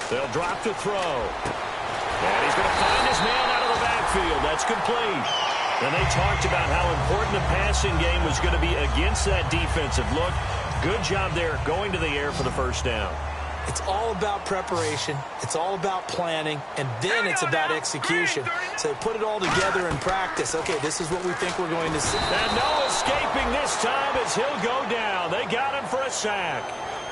They'll drop to throw. And he's going to find his man out of the backfield. That's complete. And they talked about how important the passing game was going to be against that defensive look. Good job there going to the air for the first down. It's all about preparation. It's all about planning. And then it's about execution. So they put it all together in practice. Okay, this is what we think we're going to see. And no escaping this time as he'll go down. They got him for a sack.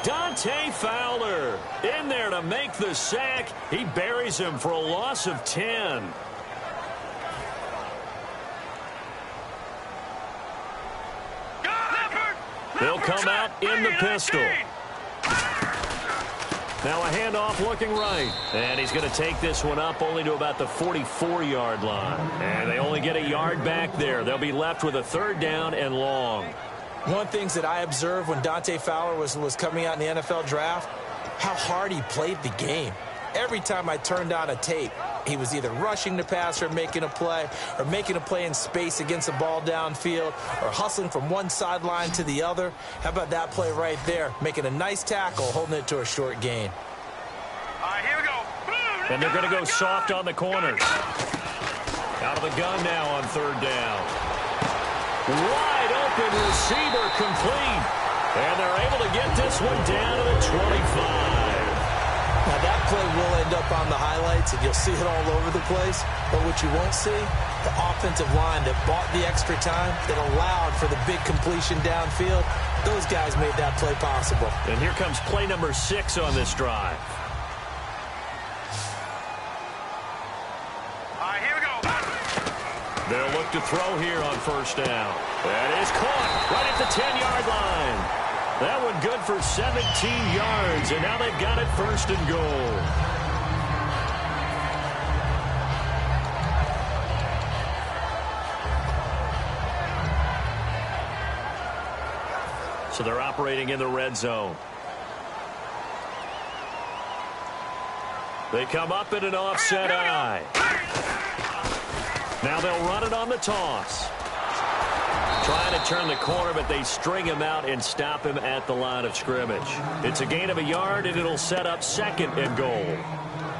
Dante Fowler in there to make the sack. He buries him for a loss of 10. They'll come out in the pistol. Now a handoff looking right. And he's going to take this one up only to about the 44-yard line. And they only get a yard back there. They'll be left with a third down and long. One of the things that I observed when Dante Fowler was coming out in the NFL draft, how hard he played the game. Every time I turned on a tape, He was either rushing the passer or making a play in space against a ball downfield, or hustling from one sideline to the other. How about that play right there? Making a nice tackle, holding it to a short gain. All right, here we go. And they're going to go soft on the corners. Out of the gun now on third down. Wide open receiver complete. And they're able to get this one down to the 25. Now that play will end up on the highlights, and you'll see it all over the place. But what you won't see, the offensive line that bought the extra time, that allowed for the big completion downfield, those guys made that play possible. And here comes play number 6 on this drive. They'll look to throw here on first down. That is caught right at the 10-yard line. That one good for 17 yards, and now they've got it first and goal. So they're operating in the red zone. They come up in an offset eye. Now they'll run it on the toss. Trying to turn the corner, but they string him out and stop him at the line of scrimmage. It's a gain of a yard, and it'll set up second and goal.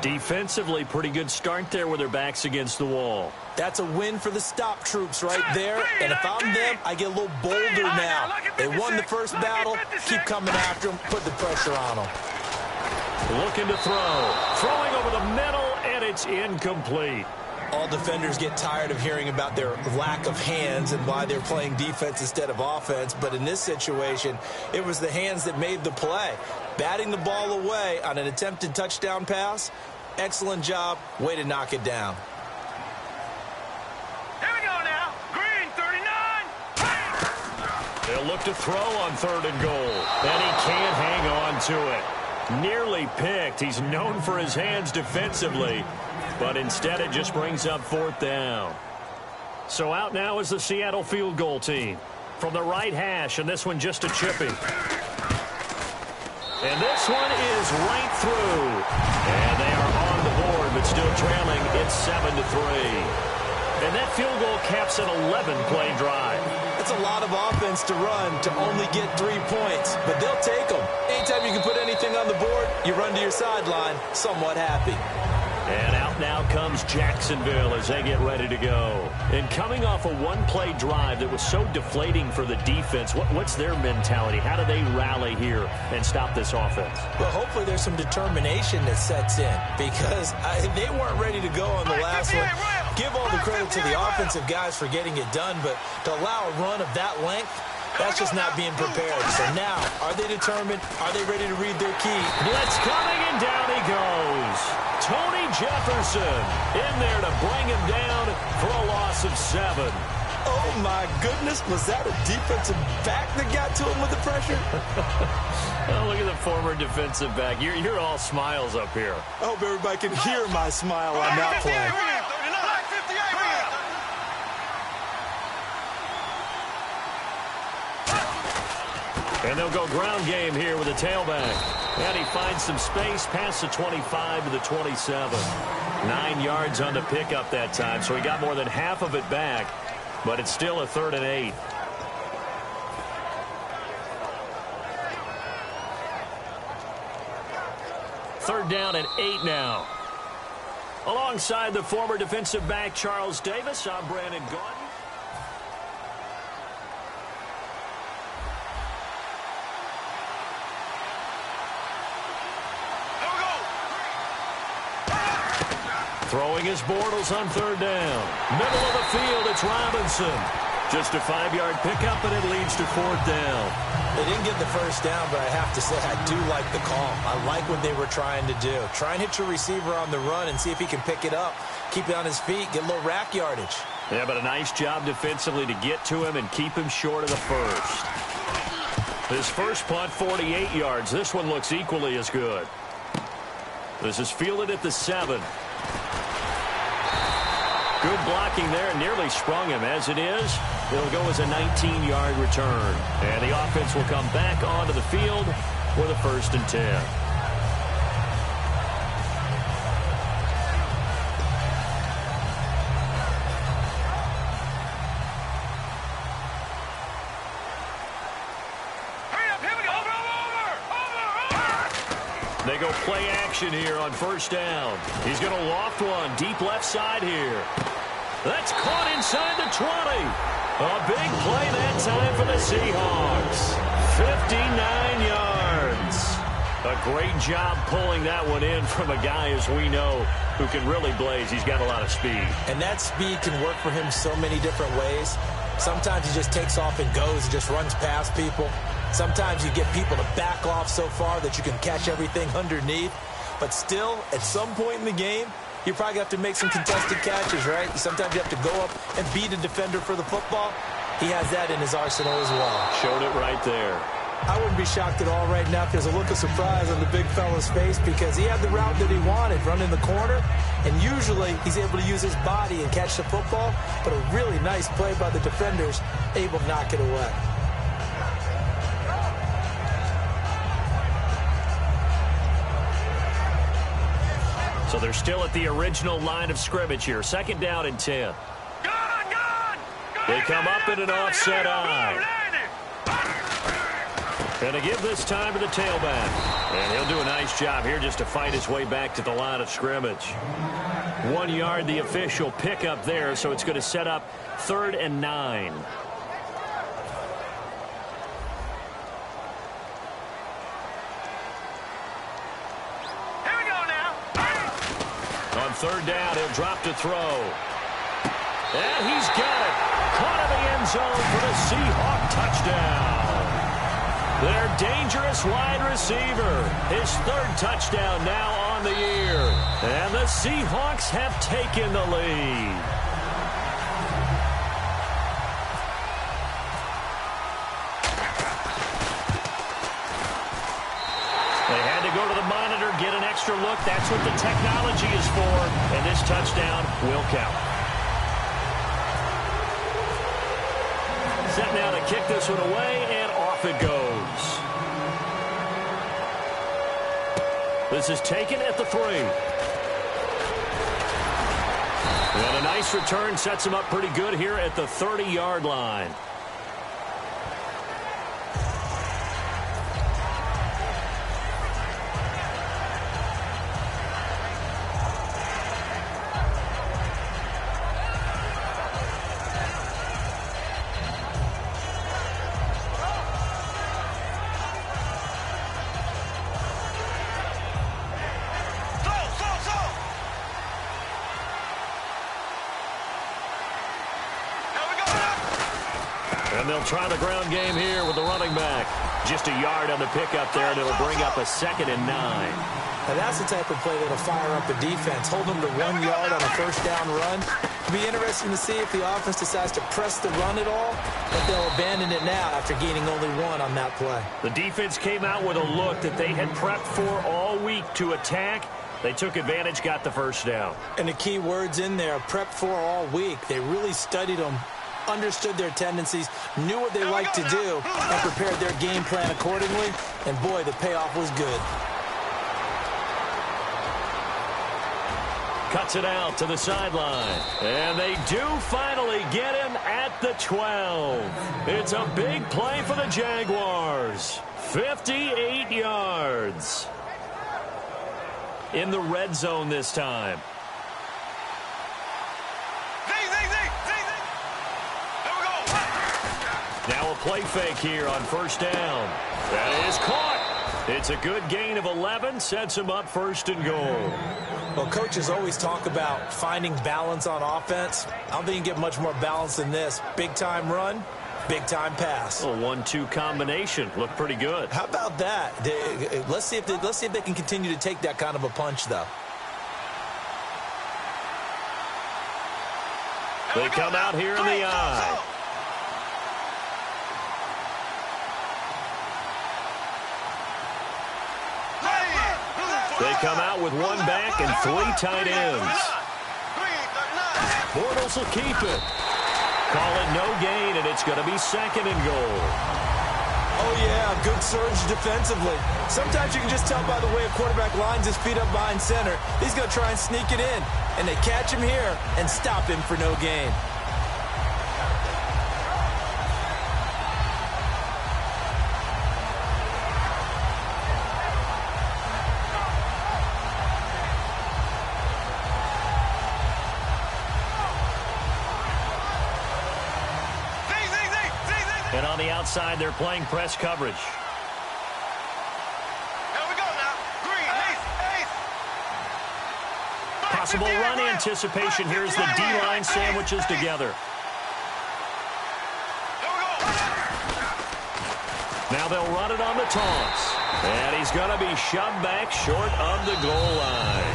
Defensively, pretty good start there with their backs against the wall. That's a win for the stop troops right there. And if I'm them, I get a little bolder now. They won the first battle. Keep coming after them. Put the pressure on them. Looking to throw. Throwing over the middle, and it's incomplete. All defenders get tired of hearing about their lack of hands and why they're playing defense instead of offense. But in this situation, it was the hands that made the play. Batting the ball away on an attempted touchdown pass. Excellent job. Way to knock it down. Here we go now. Green, 39. They'll look to throw on third and goal. And he can't hang on to it. Nearly picked. He's known for his hands defensively. But instead it just brings up fourth down. So out now is the Seattle field goal team. From the right hash, and this one just a chipping. And this one is right through. And they are on the board, but still trailing. It's 7-3. And that field goal caps an 11-play drive. It's a lot of offense to run to only get 3 points, but they'll take them. Anytime you can put anything on the board, you run to your sideline somewhat happy. And out now comes Jacksonville as they get ready to go. And coming off a one-play drive that was so deflating for the defense, what's their mentality? How do they rally here and stop this offense? Well, hopefully there's some determination that sets in, because they weren't ready to go on the last one. Give all the credit to the offensive guys for getting it done, but to allow a run of that length, that's just not being prepared. So now, are they determined? Are they ready to read their key? Blitz coming, and down he goes. Tony Jefferson in there to bring him down for a loss of 7. Oh, my goodness. Was that a defensive back that got to him with the pressure? Oh, look at the former defensive back. You're all smiles up here. I hope everybody can hear my smile on that play. And they'll go ground game here with a tailback. And he finds some space past the 25 to the 27. 9 yards on the pickup that time, so he got more than half of it back. But it's still a 3rd and 8. Third down and 8 now. Alongside the former defensive back Charles Davis, I'm Brandon Gaudin. Throwing his Bortles on third down. Middle of the field, it's Robinson. Just a 5-yard pickup, and it leads to 4th down. They didn't get the first down, but I have to say I do like the call. I like what they were trying to do. Try and hit your receiver on the run and see if he can pick it up. Keep it on his feet, get a little rack yardage. Yeah, but a nice job defensively to get to him and keep him short of the first. His first punt, 48 yards. This one looks equally as good. This is fielded at the 7. Good blocking there, nearly sprung him. As it is, it'll go as a 19-yard return. And the offense will come back onto the field with a 1st and 10. They go play action here on first down. He's going to loft one deep left side here. That's caught inside the 20. A big play that time for the Seahawks. 59 yards. A great job pulling that one in from a guy, as we know, who can really blaze. He's got a lot of speed. And that speed can work for him so many different ways. Sometimes he just takes off and goes and just runs past people. Sometimes you get people to back off so far that you can catch everything underneath. But still, at some point in the game, you probably have to make some contested catches, right? Sometimes you have to go up and beat a defender for the football. He has that in his arsenal as well. Showed it right there. I wouldn't be shocked at all right now if there's a look of surprise on the big fella's face because he had the route that he wanted, running the corner, and usually he's able to use his body and catch the football, but a really nice play by the defenders, able to knock it away. So they're still at the original line of scrimmage here. 2nd down and 10. They come up in an offset eye. And to give this time to the tailback. And he'll do a nice job here just to fight his way back to the line of scrimmage. 1 yard, the official pickup there, so it's going to set up 3rd and 9. Here we go now. On 3rd down, he'll drop to throw. And he's got it. Caught in the end zone for the Seahawk touchdown. Their dangerous wide receiver. His 3rd touchdown now on the year. And the Seahawks have taken the lead. They had to go to the monitor, get an extra look. That's what the technology is for. And this touchdown will count. Set now to kick this one away, and off it goes. This is taken at the 3. And a nice return sets him up pretty good here at the 30-yard line. And they'll try the ground game here with the running back. Just a yard on the pickup there, and it'll bring up a 2nd and 9. Now that's the type of play that'll fire up the defense. Hold them to 1 yard on a 1st down run. It'll be interesting to see if the offense decides to press the run at all, but they'll abandon it now after gaining only 1 on that play. The defense came out with a look that they had prepped for all week to attack. They took advantage, got the 1st down. And the key words in there, prepped for all week. They really studied them, understood their tendencies, knew what they liked to do, and prepared their game plan accordingly. And boy, the payoff was good. Cuts it out to the sideline. And they do finally get him at the 12. It's a big play for the Jaguars. 58 yards. In the red zone this time. Now a play fake here on 1st down. That is caught. It's a good gain of 11. Sets him up 1st and goal. Well, coaches always talk about finding balance on offense. I don't think you can get much more balance than this. Big-time run, big-time pass. A 1-2 combination. Looked pretty good. How about that? Let's see if they can continue to take that kind of a punch, though. They come out here in the eye. They come out with 1 back and 3 tight ends. Bortles will keep it. Call it no gain, and it's going to be 2nd and goal. Oh, yeah, good surge defensively. Sometimes you can just tell by the way a quarterback lines his feet up behind center. He's going to try and sneak it in, and they catch him here and stop him for no gain. And on the outside, they're playing press coverage. Here we go now. Green, ace. Possible run anticipation. Here's the D-line sandwiches together. Here we go. Now they'll run it on the toss. And he's going to be shoved back short of the goal line.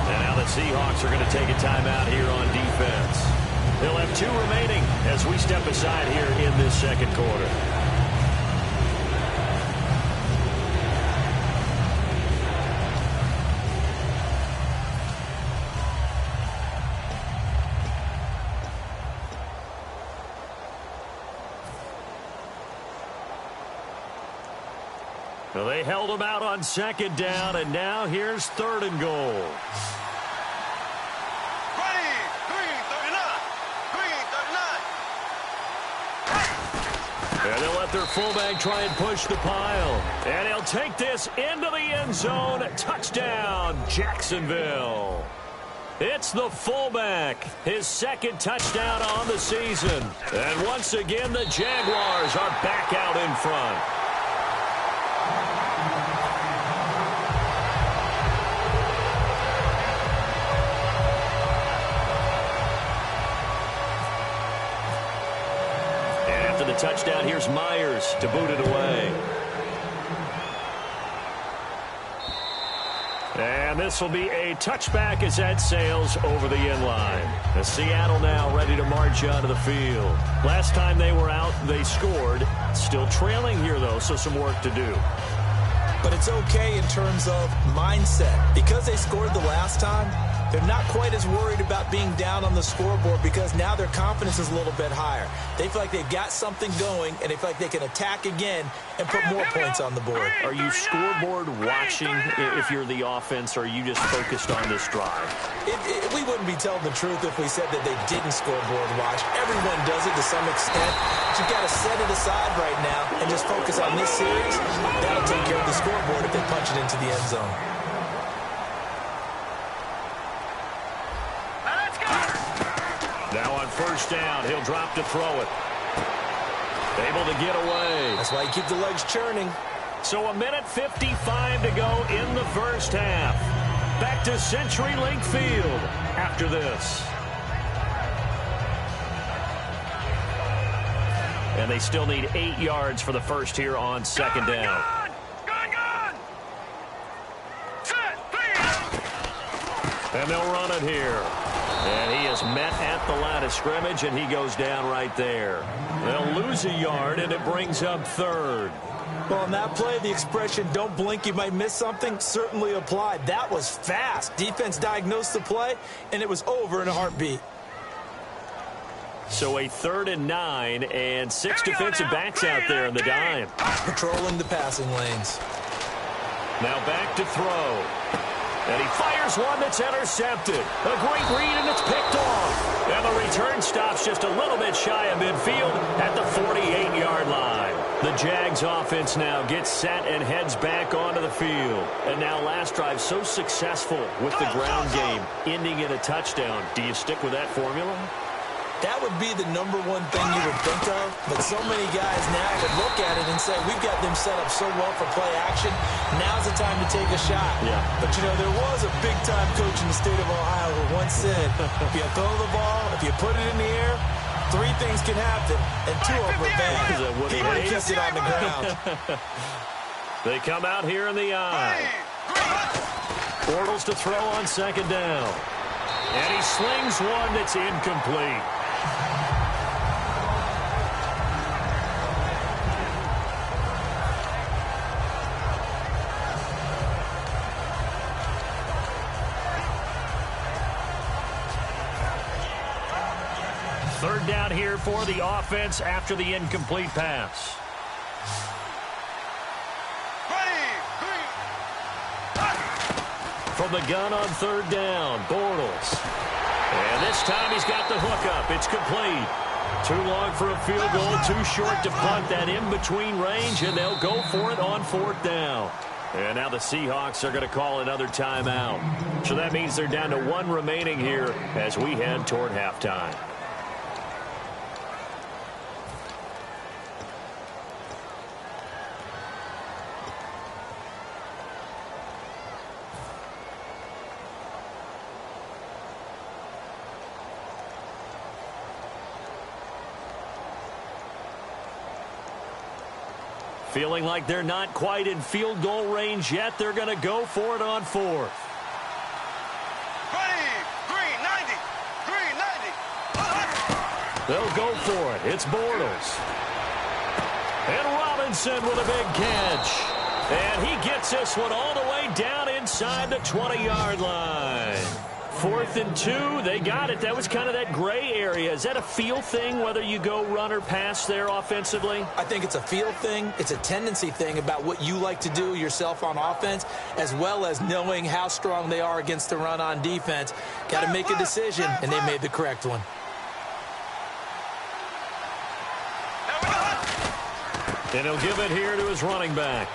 And now the Seahawks are going to take a timeout here on defense. They'll have 2 remaining as we step aside here in this second quarter. Well, they held them out on second down, and now here's 3rd and goal. Ready. Green, 39. Green, 39. And they'll let their fullback try and push the pile. And he'll take this into the end zone. Touchdown, Jacksonville. It's the fullback, his 2nd touchdown on the season. And once again, the Jaguars are back out in front. The touchdown, here's Myers to boot it away. And this will be a touchback as that sails over the end line. The Seattle now ready to march onto the field. Last time they were out, they scored. Still trailing here, though, so some work to do. But it's okay in terms of mindset. Because they scored the last time, they're not quite as worried about being down on the scoreboard because now their confidence is a little bit higher. They feel like they've got something going, and they feel like they can attack again and put more points on the board. Are you scoreboard watching if you're the offense, or are you just focused on this drive? We wouldn't be telling the truth if we said that they didn't scoreboard watch. Everyone does it to some extent. But you've got to set it aside right now and just focus on this series. That'll take care of the scoreboard if they punch it into the end zone. Now on 1st down, he'll drop to throw it. Able to get away. That's why you keep the legs churning. So 1:55 to go in the first half. Back to CenturyLink Field after this. And they still need 8 yards for the first here on 2nd down. Gun. Set, And they'll run it here. And he is met at the line of scrimmage, and he goes down right there. They'll lose a yard, and it brings up 3rd. Well, on that play, the expression, don't blink, you might miss something, certainly applied. That was fast. Defense diagnosed the play, and it was over in a heartbeat. So a 3rd and 9, and 6 defensive backs out there in the dime. Patrolling the passing lanes. Now back to throw. And he fires one that's intercepted. A great read, and it's picked off. And the return stops just a little bit shy of midfield at the 48-yard line. The Jags offense now gets set and heads back onto the field. And now last drive so successful with the ground game, ending in a touchdown. Do you stick with that formula? That would be the #1 thing you would think of, but so many guys now would look at it and say, we've got them set up so well for play action, now's the time to take a shot. Yeah. But, you know, there was a big-time coach in the state of Ohio who once said, if you throw the ball, if you put it in the air, 3 things can happen, and 2 of them are bad. He would have kept it on the ground. They come out here in the eye. Bortles to throw on 2nd down. And he slings one that's incomplete. Third down here for the offense after the incomplete pass. From the gun on 3rd down, Bortles. And this time he's got the hook up. It's complete. Too long for a field goal, too short to punt that in-between range, and they'll go for it on 4th down. And now the Seahawks are going to call another timeout. So that means they're down to 1 remaining here as we head toward halftime. Feeling like they're not quite in field goal range yet. They're going to go for it on fourth. Green 90. Green 90. They'll go for it. It's Bortles. And Robinson with a big catch. And he gets this one all the way down inside the 20-yard line. 4th and 2. They got it. That was kind of that gray area. Is that a feel thing, whether you go run or pass there offensively? I think it's a feel thing. It's a tendency thing about what you like to do yourself on offense, as well as knowing how strong they are against the run on defense. Got to make a decision, and they made the correct one. And he'll give it here to his running back.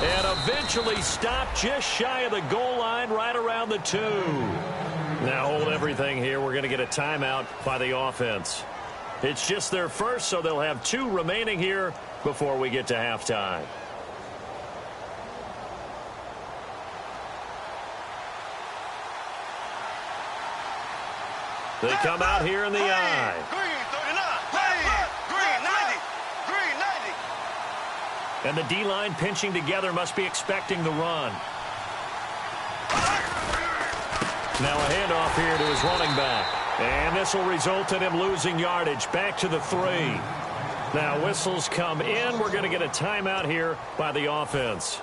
And eventually stopped just shy of the goal line, right around the 2. Now hold everything here. We're going to get a timeout by the offense. It's just their first, so they'll have 2 remaining here before we get to halftime. They come out here in the I. And the D-line pinching together must be expecting the run. Now a handoff here to his running back. And this will result in him losing yardage back to the 3. Now whistles come in. We're going to get a timeout here by the offense.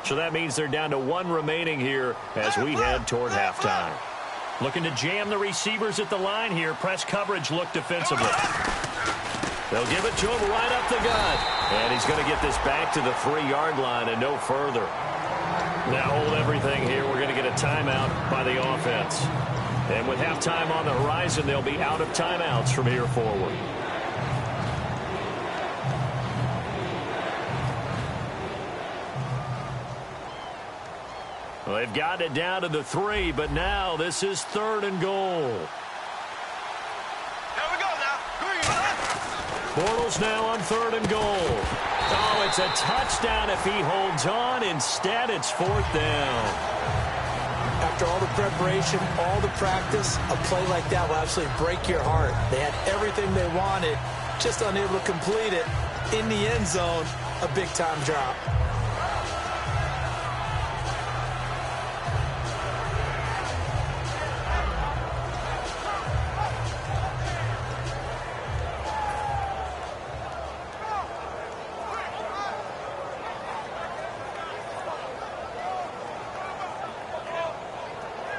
So that means they're down to 1 remaining here as we head toward halftime. Looking to jam the receivers at the line here. Press coverage look defensively. They'll give it to him right up the gut. And he's going to get this back to the 3-yard line and no further. Now hold everything here. We're going to get a timeout by the offense. And with halftime on the horizon, they'll be out of timeouts from here forward. Well, they've got it down to the 3, but now this is 3rd and goal. Bortles now on 3rd and goal. Oh, it's a touchdown if he holds on. Instead, it's 4th down. After all the preparation, all the practice, a play like that will absolutely break your heart. They had everything they wanted, just unable to complete it. In the end zone, a big-time drop.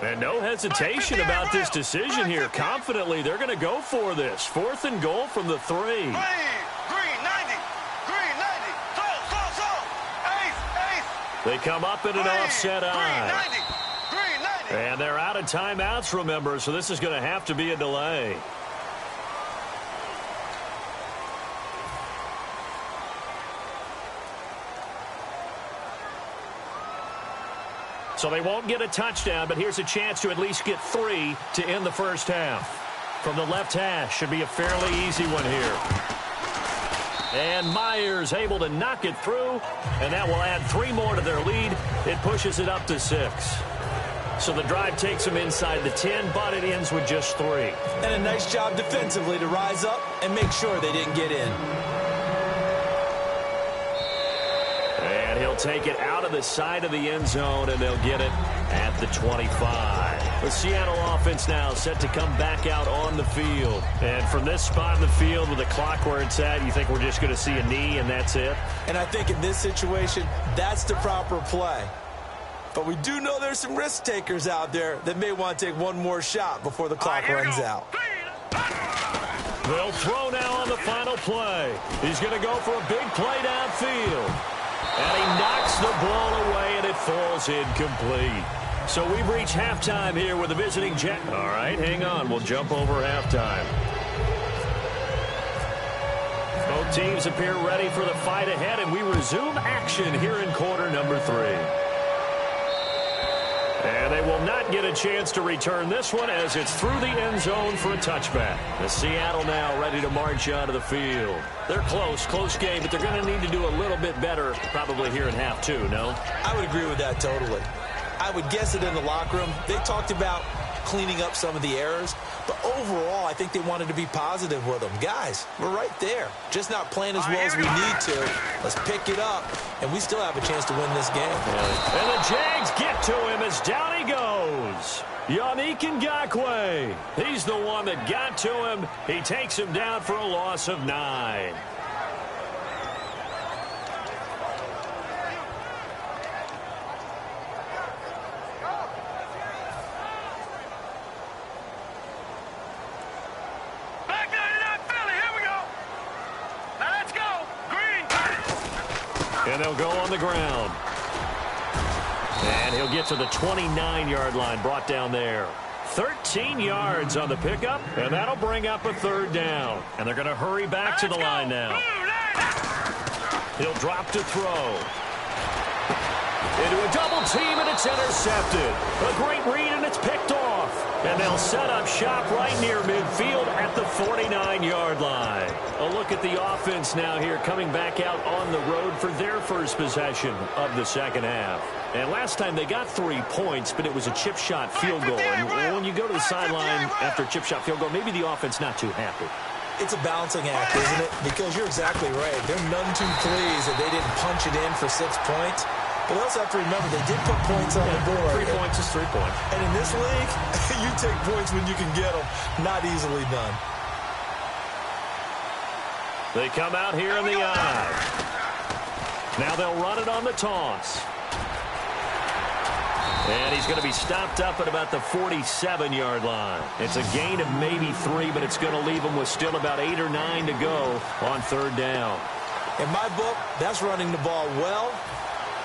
And no hesitation about this decision here. Confidently, they're going to go for this. 4th and goal from the 3. Green 90. Green 90. So. Ace. They come up in an offset I. Green 90. And they're out of timeouts, remember, so this is going to have to be a delay. So they won't get a touchdown, but here's a chance to at least get 3 to end the first half. From the left hash, should be a fairly easy one here. And Myers able to knock it through, and that will add 3 more to their lead. It pushes it up to 6. So the drive takes them inside the 10, but it ends with just 3. And a nice job defensively to rise up and make sure they didn't get in. And he'll take it out of the side of the end zone, and they'll get it at the 25. The Seattle offense now set to come back out on the field. And from this spot in the field with the clock where it's at, you think we're just going to see a knee and that's it? And I think in this situation, that's the proper play. But we do know there's some risk takers out there that may want to take one more shot before the clock runs out. They'll throw now on the final play. He's going to go for a big play downfield. And he knocks the ball away, and it falls incomplete. So we've reached halftime here with the visiting Jet. All right, hang on. We'll jump over halftime. Both teams appear ready for the fight ahead, and we resume action here in quarter number 3. And they will not get a chance to return this one as it's through the end zone for a touchback. The Seattle now ready to march out of the field. They're close game, but they're going to need to do a little bit better probably here in half 2, no? I would agree with that totally. I would guess it in the locker room. They talked about cleaning up some of the errors. But overall, I think they wanted to be positive with them. Guys, we're right there. Just not playing as well as we need to. Let's pick it up, and we still have a chance to win this game. And the Jags get to him as down he goes. Yannick Ngakoue. He's the one that got to him. He takes him down for a loss of 9. And they'll go on the ground. And he'll get to the 29-yard line, brought down there. 13 yards on the pickup, and that'll bring up a 3rd down. And they're going to hurry back to the line now. He'll drop to throw. Into a double team, and it's intercepted. A great read, and it's picked off. And they'll set up shop right near midfield at the 49-yard line. A look at the offense now here, coming back out on the road for their first possession of the second half. And last time they got 3 points, but it was a chip shot field goal. And when you go to the sideline after a chip shot field goal, maybe the offense not too happy. It's a balancing act, isn't it? Because you're exactly right. They're none too pleased that they didn't punch it in for 6 points. But we also have to remember they did put points on the board. 3 points is 3 points. And in this league, you take points when you can get them. Not easily done. They come out here in the eye. Now they'll run it on the toss. And he's going to be stopped up at about the 47-yard line. It's a gain of maybe 3, but it's going to leave him with still about 8 or 9 to go on 3rd down. In my book, that's running the ball well,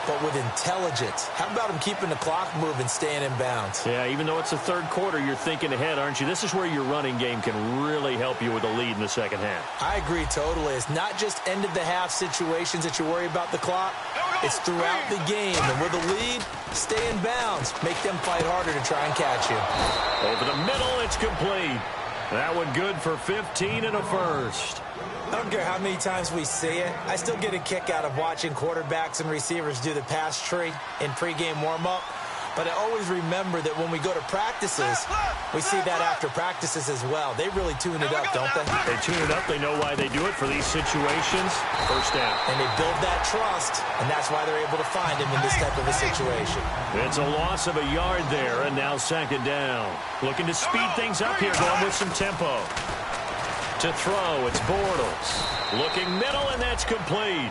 but with intelligence. How about him keeping the clock moving, staying in bounds? Yeah, even though it's the 3rd quarter, you're thinking ahead, aren't you? This is where your running game can really help you with a lead in the second half. I agree totally. It's not just end-of-the-half situations that you worry about the clock. It's throughout the game. And with a lead, stay in bounds. Make them fight harder to try and catch you. Over the middle, it's complete. That one good for 15 and a first. I don't care how many times we see it. I still get a kick out of watching quarterbacks and receivers do the pass tree in pregame warm-up. But I always remember that when we go to practices, we see that after practices as well. They really tune it up, don't they? They tune it up. They know why they do it for these situations. First down. And they build that trust, and that's why they're able to find him in this type of a situation. It's a loss of a yard there, and now 2nd down. Looking to speed things up here, going with some tempo. To throw, it's Bortles. Looking middle, and that's complete.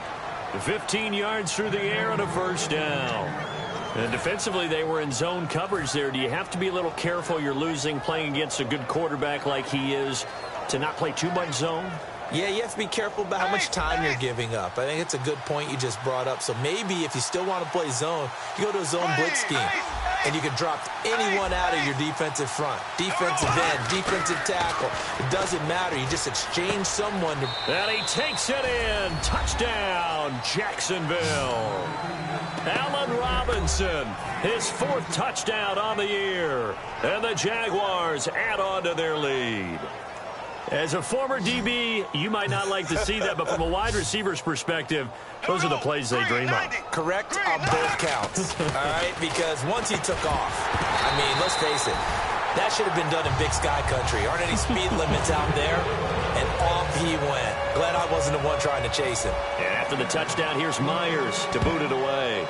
15 yards through the air and a 1st down. And defensively, they were in zone coverage there. Do you have to be a little careful? You're losing playing against a good quarterback like he is to not play too much zone? Yeah, you have to be careful about how much time you're giving up. I think it's a good point you just brought up. So maybe if you still want to play zone, you go to a zone blitz scheme. And you can drop anyone out of your defensive front. Defensive end, defensive tackle. It doesn't matter. You just exchange someone. And he takes it in. Touchdown, Jacksonville. Allen Robinson, his 4th touchdown on the year. And the Jaguars add on to their lead. As a former DB, you might not like to see that, but from a wide receiver's perspective, those are the plays they dream of. Correct on both counts, all right? Because once he took off, I mean, let's face it, that should have been done in Big Sky Country. Aren't any speed limits out there? And off he went. Glad I wasn't the one trying to chase him. And after the touchdown, here's Myers to boot it away.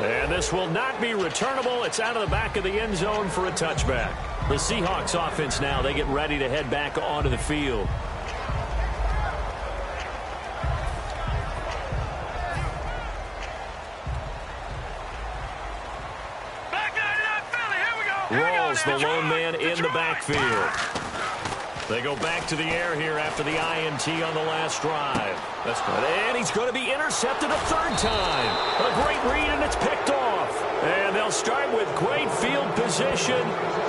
And this will not be returnable. It's out of the back of the end zone for a touchback. The Seahawks offense now, they get ready to head back onto the field. Rawls, the lone man in the backfield. They go back to the air here after the INT on the last drive. That's good. And he's going to be intercepted a 3rd time. A great read, and it's picked off. And they'll start with great field position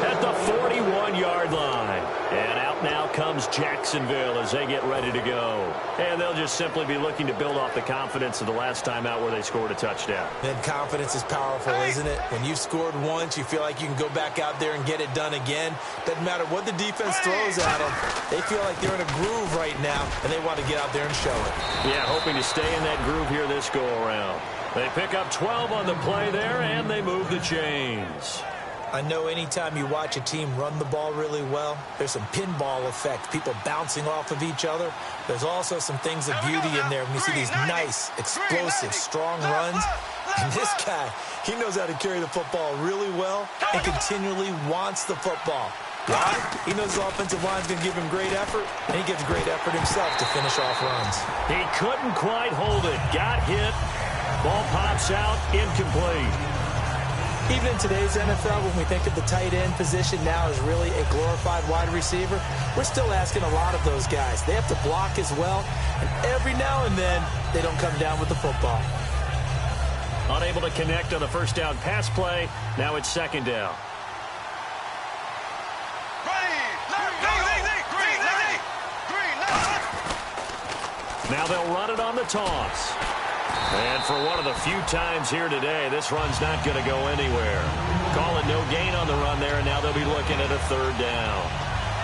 at the 41-yard line. And out now comes Jacksonville as they get ready to go. And they'll just simply be looking to build off the confidence of the last time out where they scored a touchdown. And confidence is powerful, isn't it? When you've scored once, you feel like you can go back out there and get it done again. Doesn't matter what the defense throws at them. They feel like they're in a groove right now, and they want to get out there and show it. Yeah, hoping to stay in that groove here this go-around. They pick up 12 on the play there, and they move the chains. I know anytime you watch a team run the ball really well, there's some pinball effect, people bouncing off of each other. There's also some things of beauty in there when you see these nice, explosive, strong runs. And this guy, he knows how to carry the football really well and continually wants the football. Why? He knows the offensive line's going to give him great effort, and he gives great effort himself to finish off runs. He couldn't quite hold it. Got hit. Ball pops out. Incomplete. Even in today's NFL, when we think of the tight end position now as really a glorified wide receiver, we're still asking a lot of those guys. They have to block as well, and every now and then, they don't come down with the football. Unable to connect on the first down pass play. Now it's second down. Now they'll run it on the toss. And for one of the few times here today, this run's not going to go anywhere. Calling no gain on the run there, and now they'll be looking at a third down.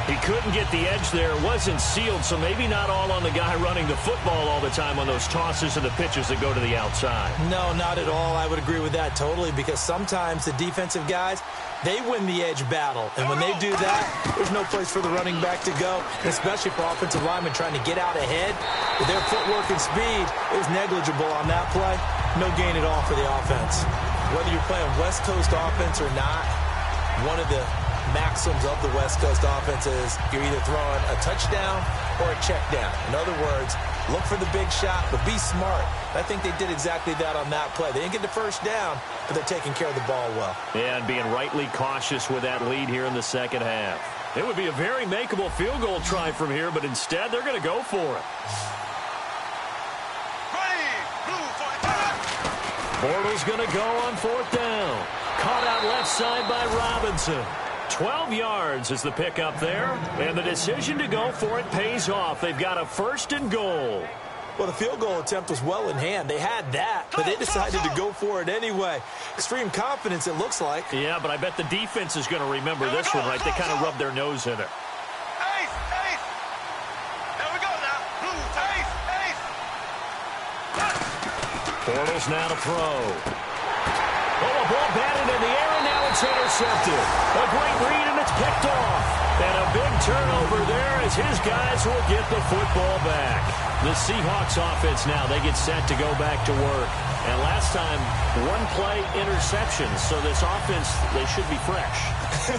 He couldn't get the edge there. It wasn't sealed, so maybe not all on the guy running the football all the time on those tosses and the pitches that go to the outside. No, not at all. I would agree with that totally, because sometimes the defensive guys, they win the edge battle. And when they do that, there's no place for the running back to go, especially for offensive linemen trying to get out ahead. With their footwork and speed, it was negligible on that play. No gain at all for the offense. Whether you're playing West Coast offense or not, one of the maxims of the West Coast offense is you're either throwing a touchdown or a check down. In other words, look for the big shot, but be smart. I think they did exactly that on that play. They didn't get the first down, but they're taking care of the ball well. Yeah, and being rightly cautious with that lead here in the second half. It would be a very makeable field goal try from here, but instead they're going to go for it. Bortles going to go on fourth down. Caught out left side by Robinson. 12 yards is the pickup there, and the decision to go for it pays off. They've got a first and goal. Well, the field goal attempt was well in hand. They had that, but they decided to go for it anyway. Extreme confidence, it looks like. Yeah, but I bet the defense is going to remember this one, right? They kind of rubbed their nose in it. Ace, ace. There we go now. Ace, ace. Bortles now to throw. Oh, a ball batted in the air, and now it's intercepted. A great read, and it's picked off. And a big turnover there as his guys will get the football back. The Seahawks offense now, they get set to go back to work. And last time, one play interception. So this offense, they should be fresh.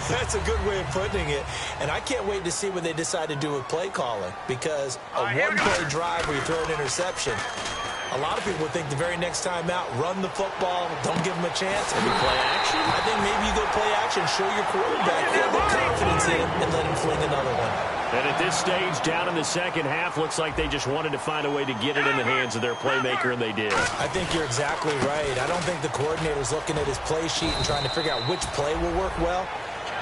That's a good way of putting it. And I can't wait to see what they decide to do with play calling. Because a one-play drive where you throw an interception, a lot of people think the very next time out, run the football, don't give them a chance. Maybe play action? I think maybe you go play action, show your quarterback, feel the confidence in him, and let him fling another one. And at this stage, down in the second half, looks like they just wanted to find a way to get it in the hands of their playmaker, and they did. I think you're exactly right. I don't think the coordinator's looking at his play sheet and trying to figure out which play will work well.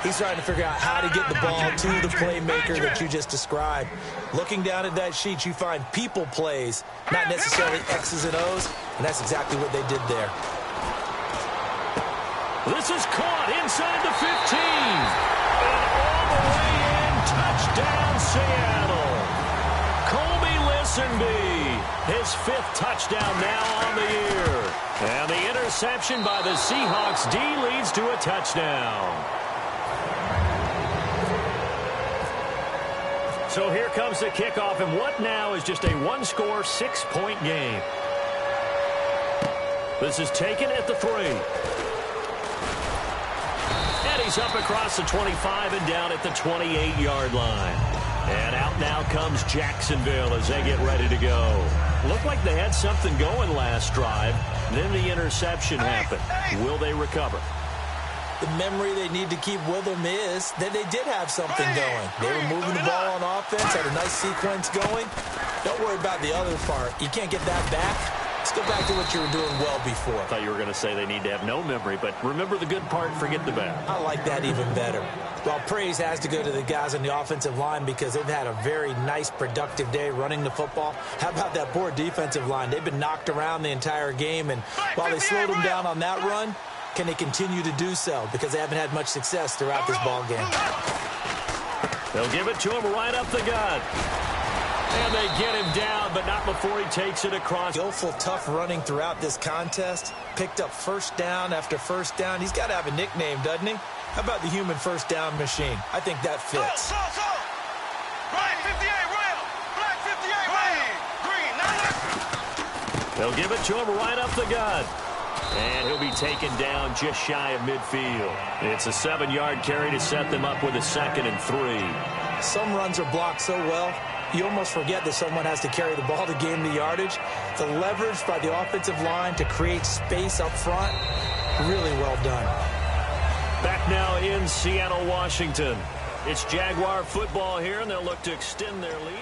He's trying to figure out how to get the ball to the playmaker that you just described. Looking down at that sheet, you find people plays, not necessarily X's and O's, and that's exactly what they did there. This is caught inside the 15. And all the way in, touchdown Seattle. Colby Listenbee, his fifth touchdown now on the year. And the interception by the Seahawks D leads to a touchdown. So here comes the kickoff, and what now is just a one-score, 6-point game. This is taken at the 3. And he's up across the 25 and down at the 28-yard line. And out now comes Jacksonville as they get ready to go. Looked like they had something going last drive. Then the interception happened. Will they recover? The memory they need to keep with them is that they did have something going. They were moving the ball on offense, had a nice sequence going. Don't worry about the other part. You can't get that back. Let's go back to what you were doing well before. I thought you were going to say they need to have no memory, but remember the good part, forget the bad. I like that even better. Well, praise has to go to the guys on the offensive line because they've had a very nice, productive day running the football. How about that poor defensive line? They've been knocked around the entire game, and while they slowed them down on that run, can they continue to do so? Because they haven't had much success throughout this ball game. They'll give it to him right up the gut. And they get him down, but not before he takes it across. Skillful, tough running throughout this contest. Picked up first down after first down. He's got to have a nickname, doesn't he? How about the human first down machine? I think that fits. Right, 58, rail. Black 58, rail. Green, 90. They'll give it to him right up the gut. And he'll be taken down just shy of midfield. It's a 7-yard carry to set them up with a 2nd and 3. Some runs are blocked so well, you almost forget that someone has to carry the ball to gain the yardage. The leverage by the offensive line to create space up front, really well done. Back now in Seattle, Washington. It's Jaguar football here, and they'll look to extend their lead.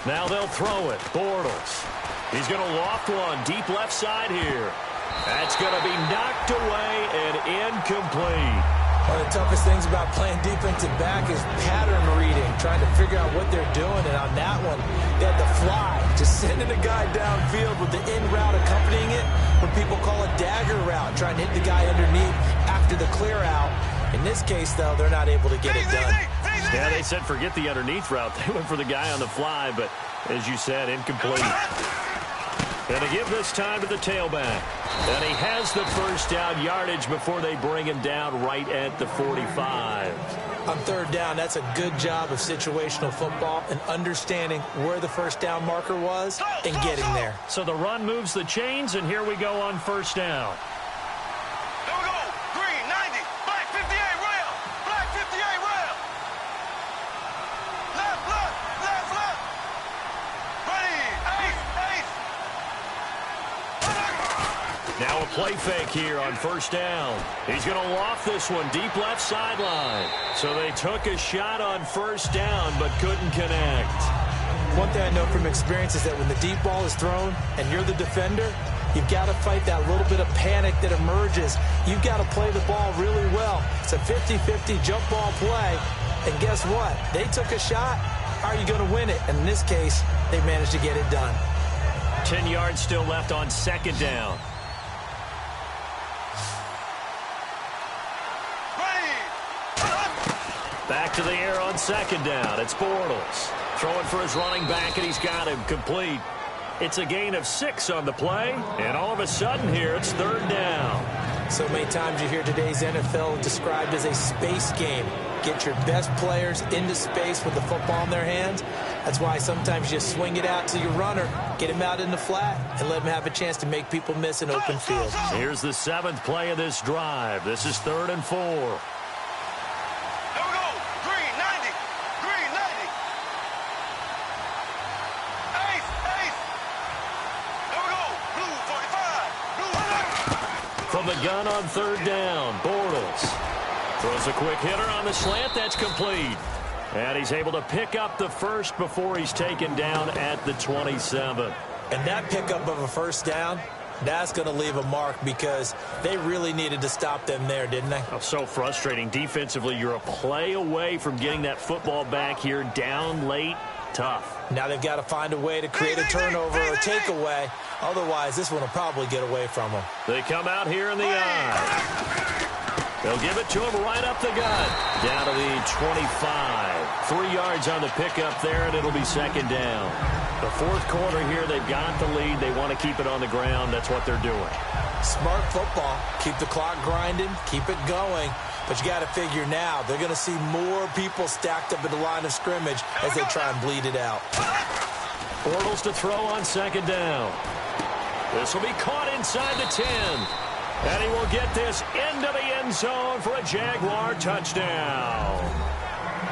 Now they'll throw it. Bortles. He's going to loft one deep left side here. That's going to be knocked away and incomplete. One of the toughest things about playing defensive back is pattern reading, trying to figure out what they're doing. And on that one, they had to fly, just sending a guy downfield with the in route accompanying it, what people call a dagger route, trying to hit the guy underneath after the clear out. In this case, though, they're not able to get it done. Yeah, they said forget the underneath route. They went for the guy on the fly, but as you said, incomplete. And to give this time to the tailback. And he has the first down yardage before they bring him down right at the 45. On 3rd down, that's a good job of situational football and understanding where the first down marker was and getting there. So the run moves the chains, and here we go on 1st down. There we go. Green, 90. Black 58, rail. Black 58, rail. Left, left, left, left. Ready. Ace. Now a play fake here on 1st down. He's going to loft this one deep left sideline. So they took a shot on 1st down but couldn't connect. One thing I know from experience is that when the deep ball is thrown and you're the defender, you've got to fight that little bit of panic that emerges. You've got to play the ball really well. It's a 50-50 jump ball play. And guess what? They took a shot. How are you going to win it? And in this case, they managed to get it done. 10 yards still left on 2nd down. Back to the air on 2nd down. It's Bortles. Throwing for his running back, and he's got him complete. It's a gain of 6 on the play, and all of a sudden here, it's 3rd down. So many times you hear today's NFL described as a space game. Get your best players into space with the football in their hands. That's why sometimes you swing it out to your runner, get him out in the flat, and let him have a chance to make people miss an open field. Here's the 7th play of this drive. This is 3rd and 4. From the gun on 3rd down, Bortles throws a quick hitter on the slant. That's complete. And he's able to pick up the first before he's taken down at the 27. And that pickup of a first down, that's going to leave a mark because they really needed to stop them there, didn't they? Oh, so frustrating. Defensively, you're a play away from getting that football back here down late. Tough. Now they've got to find a way to create a turnover or takeaway. Otherwise, this one will probably get away from them. They come out here in the eye. They'll give it to him right up the gut. Down to the 25. 3 yards on the pickup there, and it'll be 2nd down. The 4th quarter here, they've got the lead. They want to keep it on the ground. That's what they're doing. Smart football. Keep the clock grinding. Keep it going. But you got to figure now, they're going to see more people stacked up at the line of scrimmage as they try and bleed it out. Bortles to throw on 2nd down. This will be caught inside the 10. And he will get this into the end zone for a Jaguar touchdown.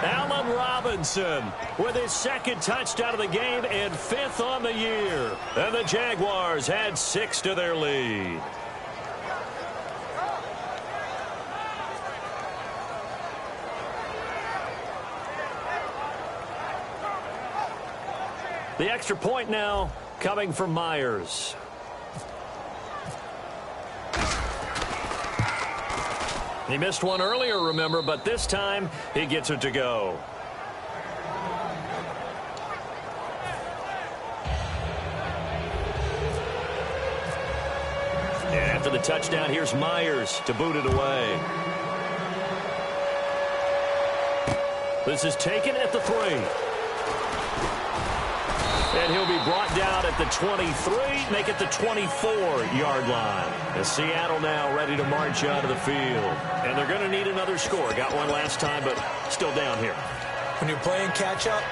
Allen Robinson with his 2nd touchdown of the game and 5th on the year. And the Jaguars add 6 to their lead. The extra point now coming from Myers. He missed one earlier, remember, but this time he gets it to go. And after the touchdown, here's Myers to boot it away. This is taken at the 3. And he'll be brought down at the 23, make it the 24-yard line. As Seattle now ready to march out of the field. And they're going to need another score. Got one last time, but still down here. When you're playing catch-up,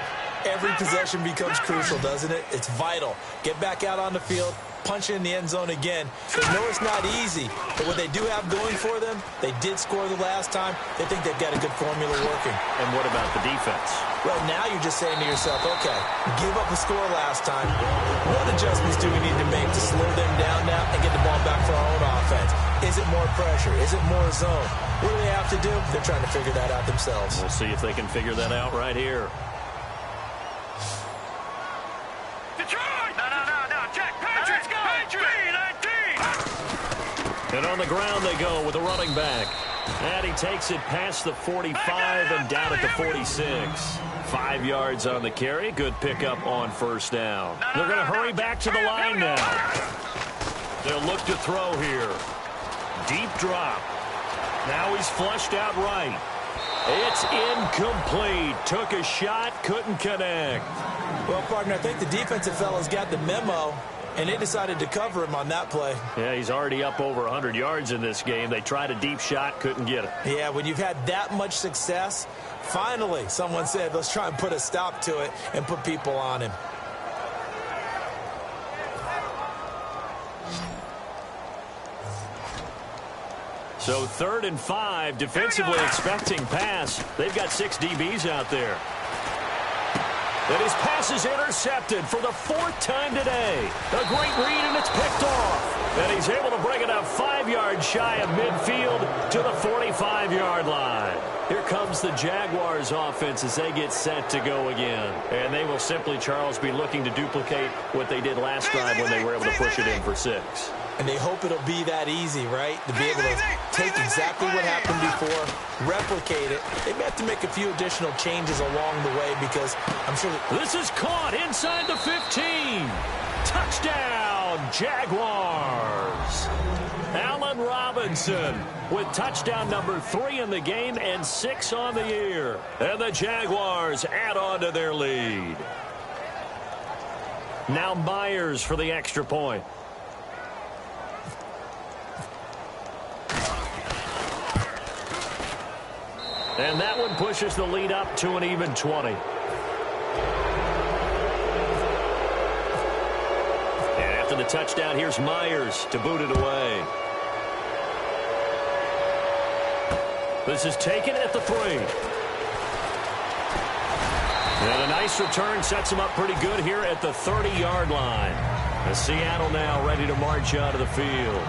every possession becomes crucial, doesn't it? It's vital. Get back out on the field, punch in the end zone again. They know it's not easy, but what they do have going for them, they did score the last time. They think they've got a good formula working. And what about the defense? Well, now you're just saying to yourself, okay, give up a score last time. What adjustments do we need to make to slow them down now and get the ball back for our own offense? Is it more pressure? Is it more zone? What do they have to do? They're trying to figure that out themselves. We'll see if they can figure that out right here. Detroit! No, Jack, Patriots, go! Patriots! And on the ground they go with a running back. And he takes it past the 45 and down at the 46. 5 yards on the carry. Good pickup on first down. They're going to hurry back to the line now. They'll look to throw here. Deep drop. Now he's flushed out right. It's incomplete. Took a shot, couldn't connect. Well, partner, I think the defensive fellas got the memo, and they decided to cover him on that play. Yeah, he's already up over 100 yards in this game. They tried a deep shot, couldn't get it. Yeah, when you've had that much success, finally someone said, let's try and put a stop to it and put people on him. So 3rd and 5, defensively expecting pass. They've got 6 DBs out there. And his pass is intercepted for the 4th time today. A great read, and it's picked off. And he's able to bring it up 5 yards shy of midfield to the 45-yard line. Here comes the Jaguars offense as they get set to go again. And they will simply, Charles, be looking to duplicate what they did last drive when they were able to push it in for 6. And they hope it'll be that easy, right? To be able to take exactly what happened before, replicate it. They may have to make a few additional changes along the way because I'm sure that... This is caught inside the 15. Touchdown, Jaguars. Allen Robinson with touchdown number 3 in the game and 6 on the year. And the Jaguars add on to their lead. Now Myers for the extra point. And that one pushes the lead up to an even 20. And after the touchdown, here's Myers to boot it away. This is taken at the 3. And a nice return sets him up pretty good here at the 30-yard line. As Seattle now ready to march out of the field.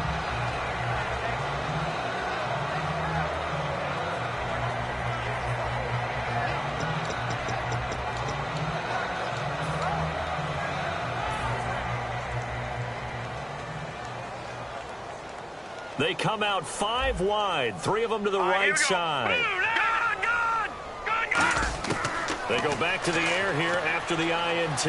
They come out 5 wide, 3 of them to the right side. They go back to the air here after the INT.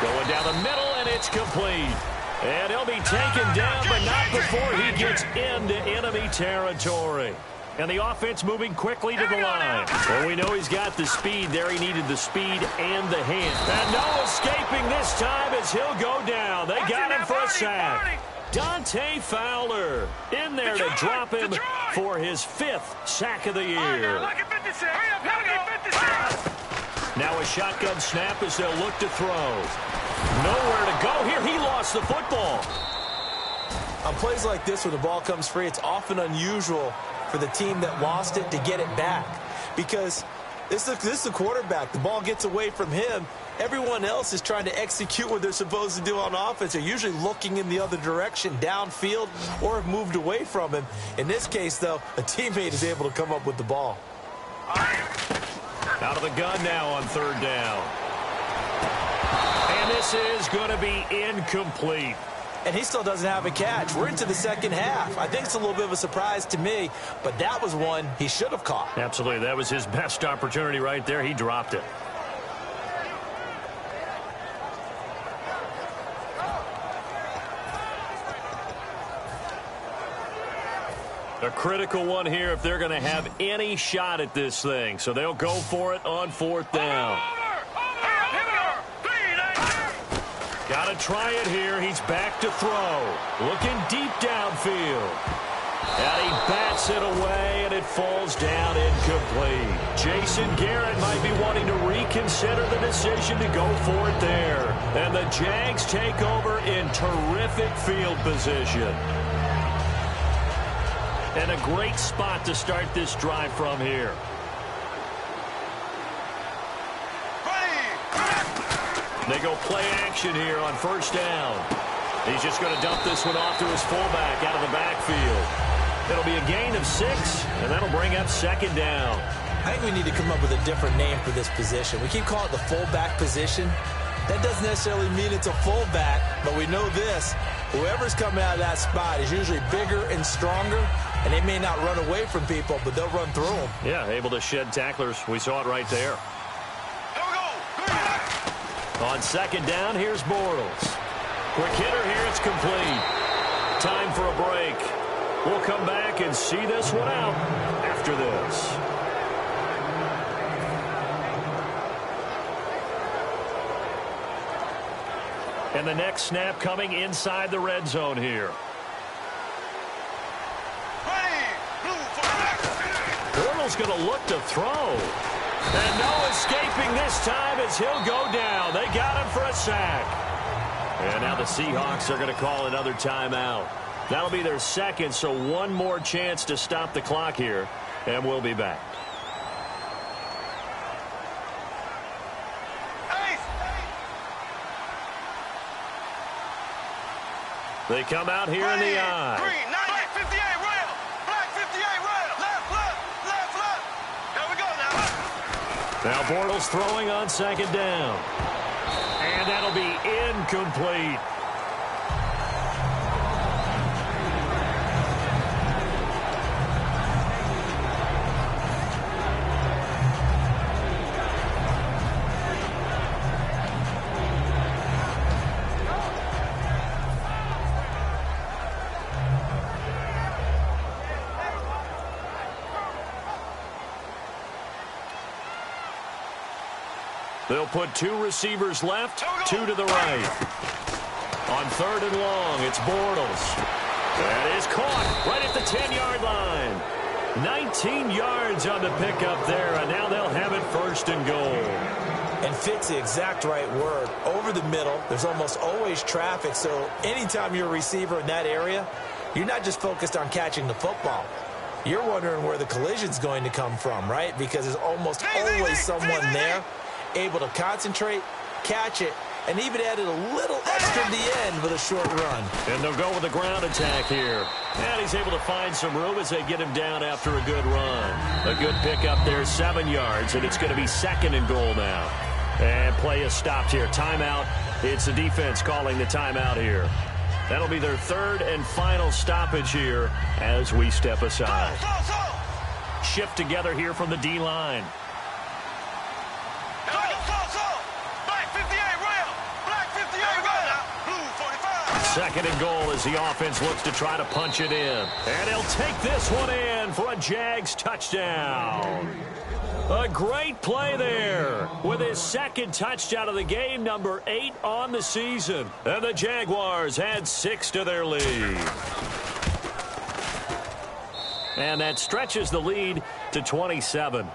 Going down the middle, and it's complete. And he'll be taken down, but not before he gets into enemy territory. And the offense moving quickly to the line. Well, we know he's got the speed there. He needed the speed and the hand. And no escaping this time as he'll go down. They got him for a sack. Dante Fowler in there to drop him for his 5th sack of the year. Now a shotgun snap as they'll look to throw. Nowhere to go here. He lost the football. On plays like this, when the ball comes free, it's often unusual for the team that lost it to get it back. Because this is the quarterback. The ball gets away from him. Everyone else is trying to execute what they're supposed to do on offense. They're usually looking in the other direction, downfield, or have moved away from him. In this case, though, a teammate is able to come up with the ball. Out of the gun now on 3rd down. And this is going to be incomplete. and he still doesn't have a catch. We're into the second half. I think it's a little bit of a surprise to me, but that was one he should have caught. Absolutely. That was his best opportunity right there. He dropped it. A critical one here if they're going to have any shot at this thing. So they'll go for it on 4th down. Got to try it here. He's back to throw. Looking deep downfield. And he bats it away, and it falls down incomplete. Jason Garrett might be wanting to reconsider the decision to go for it there. And the Jags take over in terrific field position. And a great spot to start this drive from here. They go play action here on 1st down. He's just going to dump this one off to his fullback out of the backfield. It'll be a gain of 6, and that'll bring up 2nd down. I think we need to come up with a different name for this position. We keep calling it the fullback position. That doesn't necessarily mean it's a fullback, but we know this. Whoever's coming out of that spot is usually bigger and stronger, and they may not run away from people, but they'll run through them. Yeah, able to shed tacklers. We saw it right there. Here we go. On 2nd down, here's Bortles. Quick hitter here, it's complete. Time for a break. We'll come back and see this one out after this. And the next snap coming inside the red zone here. Bortles going to look to throw. And no escaping this time as he'll go down. They got him for a sack. And now the Seahawks are going to call another timeout. That'll be their 2nd, so one more chance to stop the clock here. And we'll be back. They come out here in the eye. Green, 90, black 58 rail. Black 58 rail. Left, left, left, left. Here we go now. Now Bortles throwing on 2nd down. And that'll be incomplete. They'll put 2 receivers left, 2 to the right. On 3rd and long, it's Bortles. That is caught right at the 10-yard line. 19 yards on the pickup there, and now they'll have it 1st and goal. And fit's the exact right word. Over the middle, there's almost always traffic, so anytime you're a receiver in that area, you're not just focused on catching the football. You're wondering where the collision's going to come from, right? Because there's almost always someone there able to concentrate, catch it, and even added a little extra at the end with a short run. And they'll go with a ground attack here. And he's able to find some room as they get him down after a good run. A good pickup there, 7 yards, and it's going to be 2nd and goal now. And play is stopped here. Timeout. It's the defense calling the timeout here. That'll be their 3rd and final stoppage here as we step aside. Shift together here from the D-line. 2nd and goal as the offense looks to try to punch it in. And he'll take this one in for a Jags touchdown. A great play there with his 2nd touchdown of the game, number 8 on the season. And the Jaguars add 6 to their lead. And that stretches the lead to 27.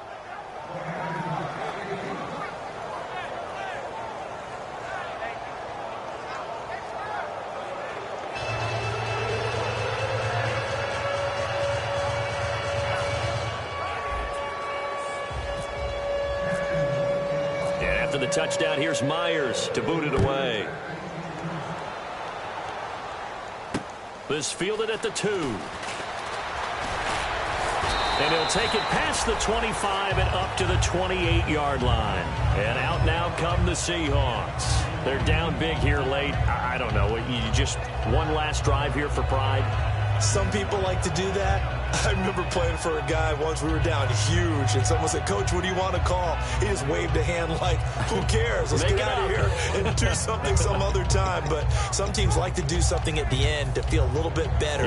After the touchdown, here's Myers to boot it away. This fielded at the 2. And he'll take it past the 25 and up to the 28-yard line. And out now come the Seahawks. They're down big here late. I don't know. You just One last drive here for Pride. Some people like to do that. I remember playing for a guy once. We were down huge, and someone said, "Coach, what do you want to call?" He just waved a hand like, "Who cares? Let's get out of here and do something some other time." But some teams like to do something at the end to feel a little bit better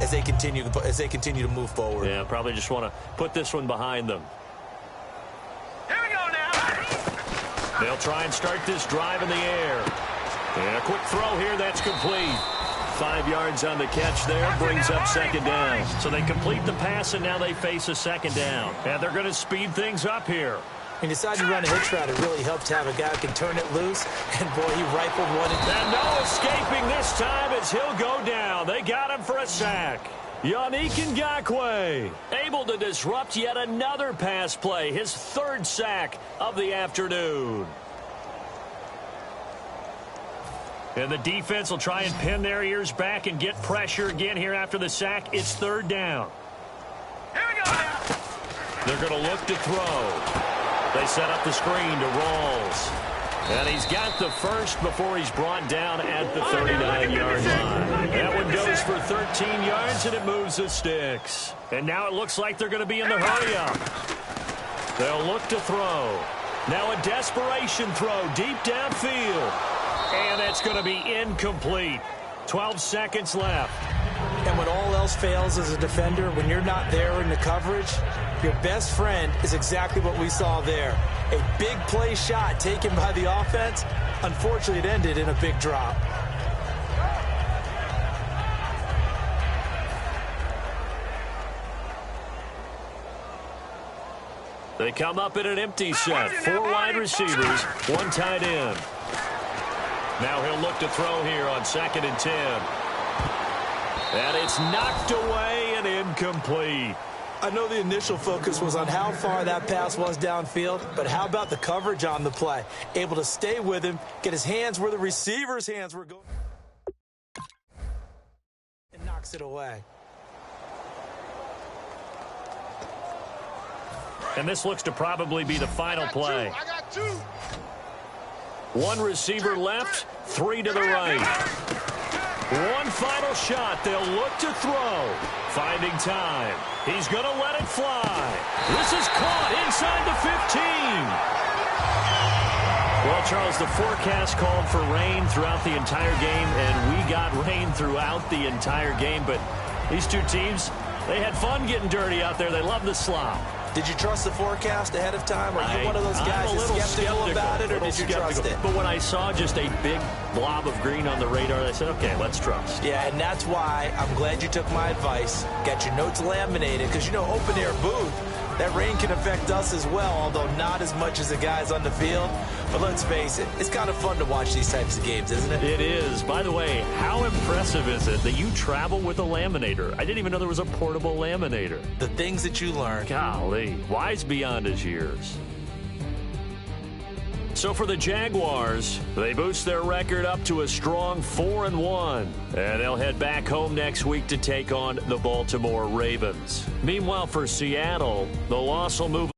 as they continue to move forward. Yeah, probably just want to put this one behind them. Here we go now. They'll try and start this drive in the air. And a quick throw here, that's complete. 5 yards on the catch there, brings up second down. So they complete the pass, and now they face a second down. And they're going to speed things up here. He decided to run a hitch route. It really helped to have a guy who can turn it loose. And, boy, he rifled one. And no escaping this time as he'll go down. They got him for a sack. Yannick Ngakoue able to disrupt yet another pass play. His third sack of the afternoon. And the defense will try and pin their ears back and get pressure again here after the sack. It's third down. Here we go now. They're going to look to throw. They set up the screen to Rawls. And he's got the first before he's brought down at the 39-yard line. That one goes for 13 yards, and it moves the sticks. And now it looks like they're going to be in the hurry-up. They'll look to throw. Now a desperation throw deep downfield. And that's going to be incomplete. 12 seconds left. And when all else fails as a defender, when you're not there in the coverage, your best friend is exactly what we saw there. A big play shot taken by the offense. Unfortunately, it ended in a big drop. They come up in an empty set. 4 wide receivers, 1 tight end. Now he'll look to throw here on 2nd and 10. And it's knocked away and incomplete. I know the initial focus was on how far that pass was downfield, but how about the coverage on the play? Able to stay with him, get his hands where the receiver's hands were going, and knocks it away. And this looks to probably be the final play. I got 2. 1 receiver left, 3 to the right. 1 final shot. They'll look to throw. Finding time. He's going to let it fly. This is caught inside the 15. Well, Charles, the forecast called for rain throughout the entire game, and we got rain throughout the entire game. But these two teams, they had fun getting dirty out there. They love the slop. Did you trust the forecast ahead of time? Are you one of those guys that's skeptical about it, or did you trust it? But when I saw just a big blob of green on the radar, I said, okay, let's trust. Yeah, and that's why I'm glad you took my advice. Got your notes laminated, because, you know, open-air booth, that rain can affect us as well, although not as much as the guys on the field. But let's face it, it's kind of fun to watch these types of games, isn't it? It is. By the way, how impressive is it that you travel with a laminator? I didn't even know there was a portable laminator. The things that you learn. Golly, wise beyond his years. So for the Jaguars, they boost their record up to a strong 4-1. And they'll head back home next week to take on the Baltimore Ravens. Meanwhile, for Seattle, the loss will move